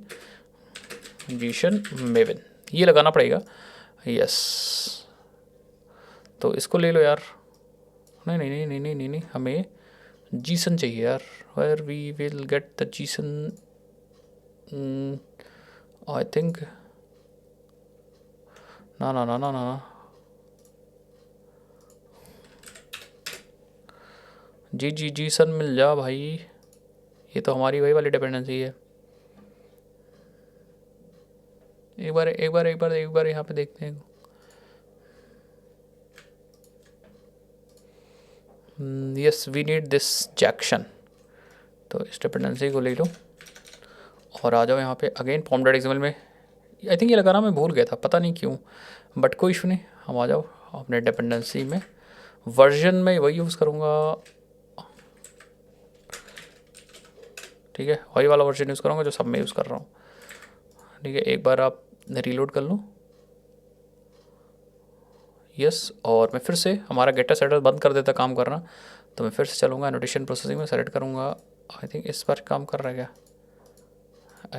जेसन मेवन, ये लगाना पड़ेगा, यस। तो इसको ले लो यार, नहीं नहीं नहीं नहीं नहीं नहीं, नहीं हमें जीसन चाहिए यार, where we will get the Gson, I think ना ना ना ना ना, जीसन मिल जा भाई, ये तो हमारी वही वाली डिपेंडेंसी है। एक बार यहाँ पे देखते हैं। Yes we need this Jackson, तो इस डिपेंडेंसी को ले लो और आ जाओ यहाँ पे अगेन pom.xml में। आई थिंक ये लगाना मैं भूल गया था, पता नहीं क्यों, बट कोई इशू नहीं। हम आ जाओ अपने डिपेंडेंसी में, वर्जन में वही यूज़ करूँगा, ठीक है, वही वाला वर्जन यूज़ करूँगा जो सब में यूज़ कर रहा हूँ, ठीक है। एक बार आप रीलोड कर लो, यस, और मैं फिर से हमारा गेटर सेटर बंद कर देता काम करना, तो मैं फिर से चलूँगा एनोटेशन प्रोसेसिंग में, सेलेक्ट करूँगा। आई थिंक इस बार काम कर रहा है क्या,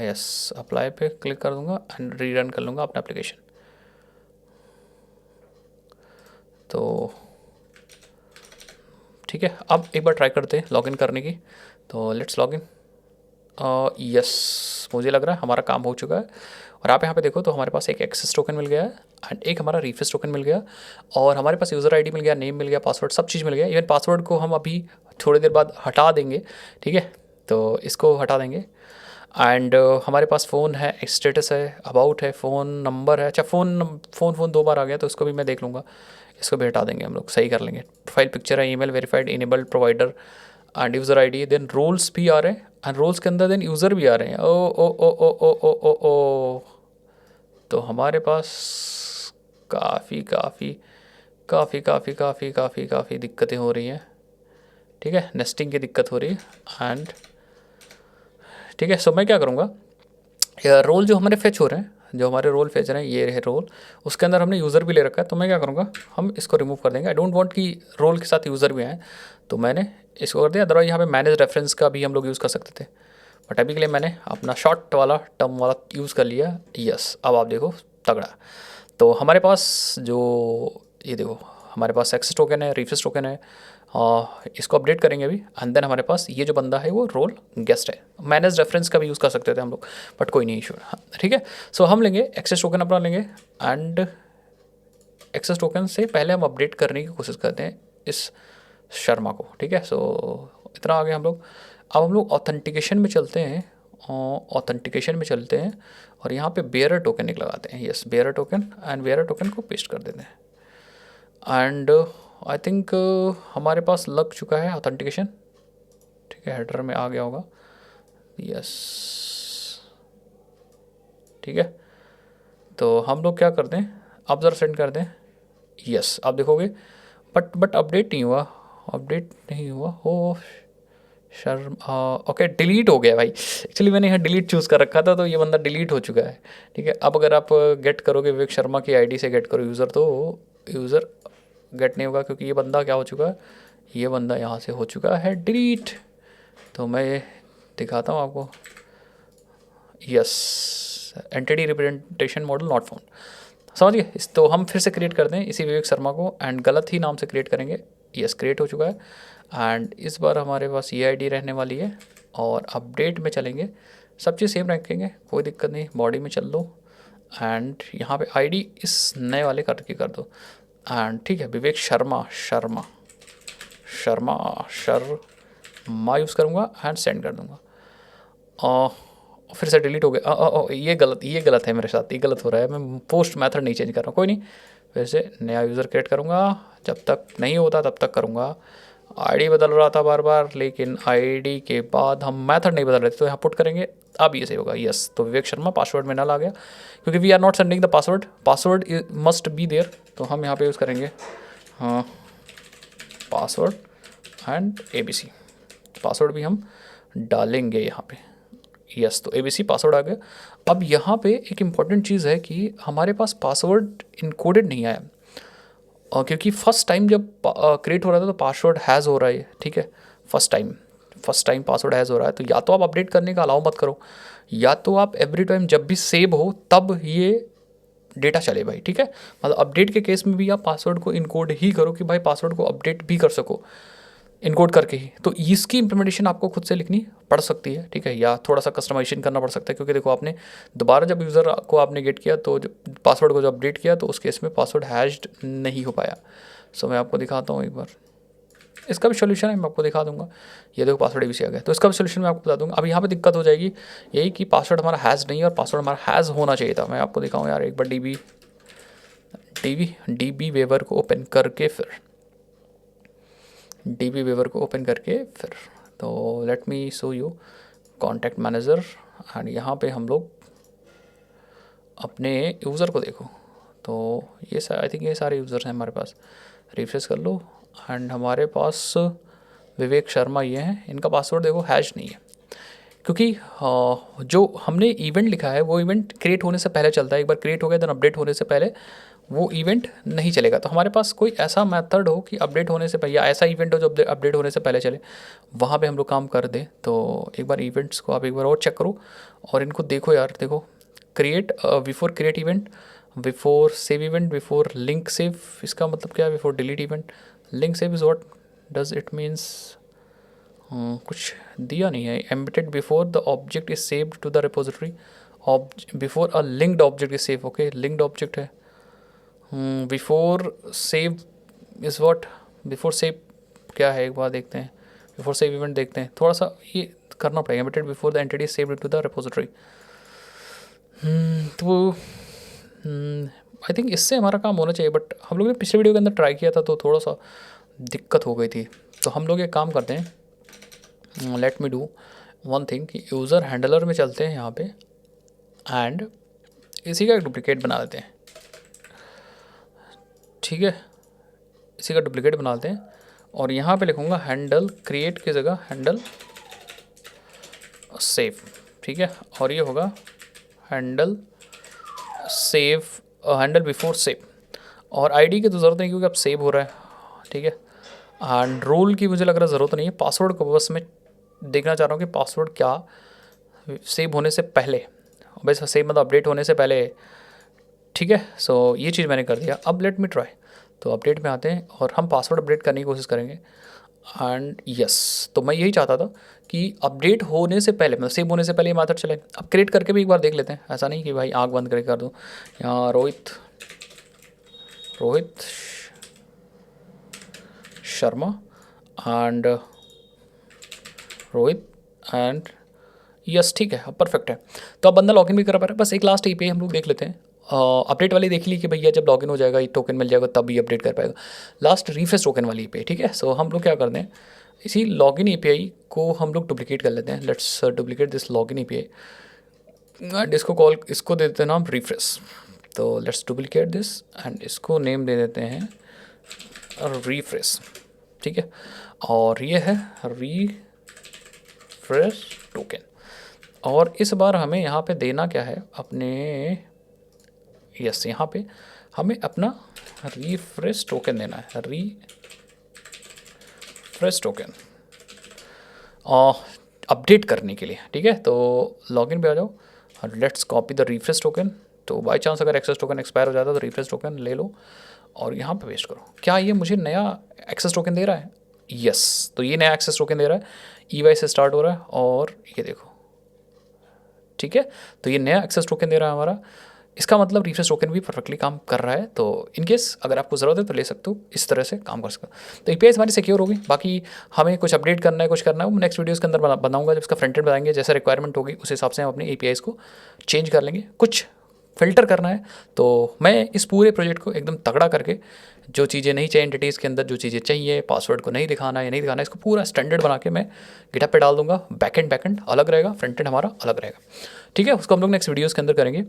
यस, अप्लाई पे क्लिक कर दूँगा एंड रीरन कर लूँगा अपना एप्लीकेशन। तो ठीक है, अब एक बार ट्राई करते हैं लॉगिन करने की, तो लेट्स लॉगिन। यस, मुझे लग रहा है हमारा काम हो चुका है। और आप यहाँ पे देखो तो हमारे पास एक एक्सेस टोकन मिल गया है एंड एक हमारा रिफ्रेश टोकन मिल गया, और हमारे पास यूज़र आईडी मिल गया, नेम मिल गया, पासवर्ड, सब चीज़ मिल गया। इवन पासवर्ड को हम अभी थोड़ी देर बाद हटा देंगे, ठीक है, तो इसको हटा देंगे। एंड हमारे पास फ़ोन है, स्टेटस है, अबाउट है, फ़ोन नंबर है। अच्छा, फ़ोन 2 बार आ गया तो इसको भी मैं देख लूँगा, इसको भी हटा देंगे, हम लोग सही कर लेंगे। प्रोफाइल पिक्चर है, email verified, enabled provider and user ID, then roles भी आ रहे हैं एंड रोल्स के अंदर देन यूज़र भी आ रहे हैं। ओ ओ ओ ओ ओ ओ ओ ओ, तो हमारे पास काफ़ी काफ़ी काफ़ी काफ़ी काफ़ी काफ़ी काफ़ी दिक्कतें हो रही हैं, ठीक है, नेस्टिंग की दिक्कत हो रही है। एंड ठीक है, सो मैं क्या करूँगा, रोल जो हमारे फेच हो रहे हैं, जो हमारे रोल फेच रहे हैं, ये है रोल, उसके अंदर हमने यूज़र भी ले रखा है, तो मैं क्या करूँगा, हम इसको रिमूव कर देंगे। आई डोंट वांट कि रोल के साथ यूज़र भी आए, तो मैंने इसको कर दिया। अदरवाइज यहाँ पे मैनेज रेफरेंस का भी हम लोग यूज़ कर सकते थे, बट अभी के लिए मैंने अपना शॉर्ट वाला टर्म वाला यूज़ कर लिया। यस, अब आप देखो तगड़ा। तो हमारे पास जो ये देखो, हमारे पास एक्सेस टोकन है, रिफ्रेश टोकन है, इसको अपडेट करेंगे अभी। एंड देन हमारे पास ये जो बंदा है वो रोल गेस्ट है। मैनेज रेफरेंस का भी यूज़ कर सकते थे हम लोग, बट कोई नहीं इशू, हाँ ठीक है। सो हम लेंगे एक्सेस टोकन अपना लेंगे, एंड एक्सेस टोकन से पहले हम अपडेट करने की कोशिश करते हैं इस शर्मा को, ठीक है। सो इतना आगे हम लोग, अब हम लोग ऑथेंटिकेशन में चलते हैं, ऑथेंटिकेशन में चलते हैं और यहाँ पे बेयरर टोकन एक लगाते हैं। Yes, bearer token, and bearer token को पेस्ट कर देते हैं। एंड आई थिंक हमारे पास लग चुका है ऑथेंटिकेशन, ठीक है, हेडर में आ गया होगा। यस, ठीक है, तो हम लोग क्या करते हैं, आप ज़रा सेंड कर दें। यस, आप देखोगे बट अपडेट नहीं हुआ, अपडेट नहीं हुआ हो शर्म, ओके, डिलीट हो गया भाई। एक्चुअली मैंने यहाँ डिलीट चूज़ कर रखा था, तो ये बंदा डिलीट हो चुका है, ठीक है। अब अगर आप गेट करोगे विवेक शर्मा की आईडी से गेट करो यूज़र, तो यूज़र गेट नहीं होगा, क्योंकि ये बंदा क्या हो चुका है, ये बंदा यहाँ से हो चुका है डिलीट। तो मैं दिखाता हूँ आपको, yes, entity representation model not found, समझ गए। इस तो हम फिर से क्रिएट कर दें इसी विवेक शर्मा को, एंड गलत ही नाम से क्रिएट करेंगे। यस, क्रिएट हो चुका है। एंड इस बार हमारे पास ये आईडी रहने वाली है, और अपडेट में चलेंगे, सब चीज़ सेम रखेंगे, कोई दिक्कत नहीं। बॉडी में चल दो, एंड यहाँ पे आईडी इस नए वाले करके कर दो, एंड ठीक है, विवेक शर्मा शर्मा शर्मा शर्मा यूज़ करूँगा एंड सेंड कर दूँगा। फिर से डिलीट हो गया, ये गलत है मेरे साथ, ये गलत हो रहा है, मैं पोस्ट मेथड नहीं चेंज कर रहा हूँ, कोई नहीं, फिर से नया यूज़र क्रिएट करूँगा, जब तक नहीं होता तब तक करूँगा। आईडी बदल रहा था बार बार, लेकिन आईडी के बाद हम मेथड नहीं बदल रहे थे, तो यहाँ पुट करेंगे, अब ये सही होगा। यस, तो विवेक शर्मा पासवर्ड में नल आ गया, क्योंकि we are not sending the password, password must be there, तो हम यहाँ पे यूज़ करेंगे हाँ पासवर्ड एंड ABC, पासवर्ड भी हम डालेंगे यहाँ पे। यस, तो ABC पासवर्ड आ गया। अब यहाँ पे एक इम्पॉर्टेंट चीज़ है कि हमारे पास पासवर्ड इनकोडेड नहीं आया, क्योंकि फर्स्ट टाइम जब क्रिएट हो रहा था तो पासवर्ड हैज़ हो रहा है, ठीक है, फर्स्ट टाइम पासवर्ड हैज़ हो रहा है। तो या तो आप अपडेट करने का अलाउ मत करो, या तो आप एवरी टाइम जब भी सेव हो तब ये डेटा चले भाई, ठीक है। मतलब अपडेट के केस में भी आप पासवर्ड को इनकोड ही करो, कि भाई पासवर्ड को अपडेट भी कर सको इनकोड करके ही। तो इसकी इम्प्लीमेंटेशन आपको खुद से लिखनी पड़ सकती है, ठीक है, या थोड़ा सा कस्टमाइजेशन करना पड़ सकता है, क्योंकि देखो आपने दोबारा जब यूज़र को आपने गेट किया, तो पासवर्ड को जब अपडेट किया, तो उस केस में पासवर्ड हैश्ड नहीं हो पाया। सो मैं आपको दिखाता हूँ एक बार, इसका भी सोल्यूशन है, मैं आपको दिखा दूंगा। ये देखो पासवर्ड ABC आ गया, तो इसका भी सोल्यूशन मैं आपको बता दूंगा। अब यहाँ पे दिक्कत हो जाएगी यही कि पासवर्ड हमारा हैज़ नहीं है और पासवर्ड हमारा हैज़ होना चाहिए था। मैं आपको दिखाऊँ यार, एक बार DB वेवर को ओपन करके फिर तो let me show you contact manager, and यहाँ पे हम लोग अपने यूज़र को देखो, तो ये आई थिंक ये सारे यूज़र्स हैं हमारे पास। रिफ्रेश कर लो एंड हमारे पास विवेक शर्मा ये हैं, इनका पासवर्ड देखो हैश नहीं है, क्योंकि जो हमने इवेंट लिखा है वो इवेंट क्रिएट होने से पहले चलता है। एक बार क्रिएट हो गया देन अपडेट होने से पहले वो इवेंट नहीं चलेगा। तो हमारे पास कोई ऐसा मेथड हो कि अपडेट होने से पहले, या ऐसा इवेंट हो जो अपडेट होने से पहले चले, वहाँ पे हम लोग काम कर दें। तो एक बार इवेंट्स को आप एक बार और चेक करो और इनको देखो यार, देखो create before create event, before save event, before link save, इसका मतलब क्या है? Before delete event, link save is what does it means, कुछ दिया नहीं है। Embedded before the object is saved to the repository, before a linked object is save, okay linked object है। Before save is what, before save क्या है एक बार देखते हैं, बिफोर सेव इवेंट देखते हैं, थोड़ा सा ये करना पड़ेगा। Embedded before the entity is saved to the repository, तो आई थिंक इससे हमारा काम होना चाहिए, बट हम लोग ने पिछले वीडियो के अंदर ट्राई किया था तो थोड़ा सा दिक्कत हो गई थी। तो हम लोग एक काम करते हैं, let me do one thing कि यूज़र हैंडलर में चलते हैं यहाँ पे एंड इसी का एक डुप्लीकेट बना लेते हैं, ठीक है, इसी का डुप्लीकेट बना लेते हैं और यहाँ पे लिखूँगा हैंडल क्रिएट की जगह हैंडल सेव, ठीक है, और ये होगा handle save, handle before save, और आईडी की तो ज़रूरत नहीं क्योंकि अब सेव हो रहा है, ठीक है। एंड रोल की मुझे लग रहा है ज़रूरत नहीं है, पासवर्ड को बस मैं देखना चाह रहा हूँ कि पासवर्ड क्या सेव होने से पहले, बस सेव मतलब अपडेट होने से पहले, ठीक है। सो ये चीज़ मैंने कर दिया। अब लेट मी ट्राई, तो अपडेट में आते हैं और हम पासवर्ड अपडेट करने की कोशिश करेंगे एंड यस, तो मैं यही चाहता था कि अपडेट होने से पहले, मतलब सेव होने से पहले ये मेथड चले। अब क्रिएट करके भी एक बार देख लेते हैं, ऐसा नहीं कि भाई आँख बंद करके कर दूँ। यहाँ Rohit Sharma and Rohit and yes, ठीक है, अब परफेक्ट है। तो अब बंदा लॉगिन भी कर पा रहा है। बस एक लास्ट API हम लोग देख लेते हैं, अपडेट वाली देख ली कि भैया जब लॉगिन हो जाएगा ये टोकन मिल जाएगा तब ही अपडेट कर पाएगा। लास्ट रिफ्रेश टोकन वाली API, ठीक है। सो हम लोग क्या करते हैं, इसी लॉगिन API को हम लोग डुप्लीकेट कर लेते हैं। Let's duplicate this login API and इसको दे देते हैं नाम रिफ्रेश। तो लेट्स डुप्लीकेट दिस एंड इसको नेम दे देते हैं रिफ्रेश, ठीक है। और ये है रिफ्रेश टोकन, और इस बार हमें यहाँ पे देना क्या है अपने, यस यहाँ पे हमें अपना रिफ्रेश टोकन देना है, रिफ्रेश टोकन अपडेट करने के लिए, ठीक है। तो लॉगिन पे आ जाओ और let's copy the refresh token. तो बाई चांस अगर एक्सेस टोकन एक्सपायर हो जाता है तो रिफ्रेश टोकन ले लो और यहाँ पे पेस्ट करो। क्या ये मुझे नया एक्सेस टोकन दे रहा है? यस, तो ये नया एक्सेस टोकन दे रहा है, EY से स्टार्ट हो रहा है और ये देखो, ठीक है। तो ये नया एक्सेस टोकन दे रहा है हमारा, इसका मतलब रिफ्रेश टोकन भी परफेक्टली काम कर रहा है। तो इनकेस अगर आपको ज़रूरत है तो ले सकते हो, इस तरह से काम कर सकते हो। तो API हमारी सिक्योर होगी। बाकी हमें कुछ अपडेट करना है, कुछ करना है, वो नेक्स्ट वीडियोज़ के अंदर बनाऊंगा, जब इसका फ्रंट एंड बनाएंगे, जैसे रिक्वायरमेंट होगी उस हिसाब से हम अपने APIs को चेंज कर लेंगे। कुछ फ़िल्टर करना है तो मैं इस पूरे प्रोजेक्ट को एकदम तगड़ा करके, जो चीज़ें नहीं चाहिए एंटिटीज़ के अंदर, जो चीज़ें चाहिए, पासवर्ड को नहीं दिखाना या नहीं दिखाना, इसको पूरा स्टैंडर्ड बना के मैं गिटहब पे डाल दूंगा। बैकएंड अलग रहेगा, फ्रंट एंड हमारा अलग रहेगा, ठीक है। उसको हम लोग नेक्स्ट वीडियोज़ के अंदर करेंगे।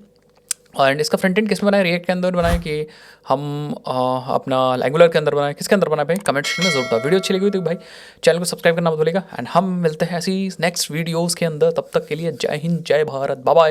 एंड इसका फ्रंट एंड किस में बनाए, रिएक्ट के अंदर बनाए कि हम अपना एंगुलर के अंदर बनाए, किसके अंदर बनाए भाई, कमेंट सेक्शन में जरूर बताओ। वीडियो अच्छी लगी हुई तो भाई चैनल को सब्सक्राइब करना मत भूलिएगा। एंड हम मिलते हैं ऐसी नेक्स्ट वीडियोज़ के अंदर, तब तक के लिए जय हिंद, जय भारत, बाय बाय।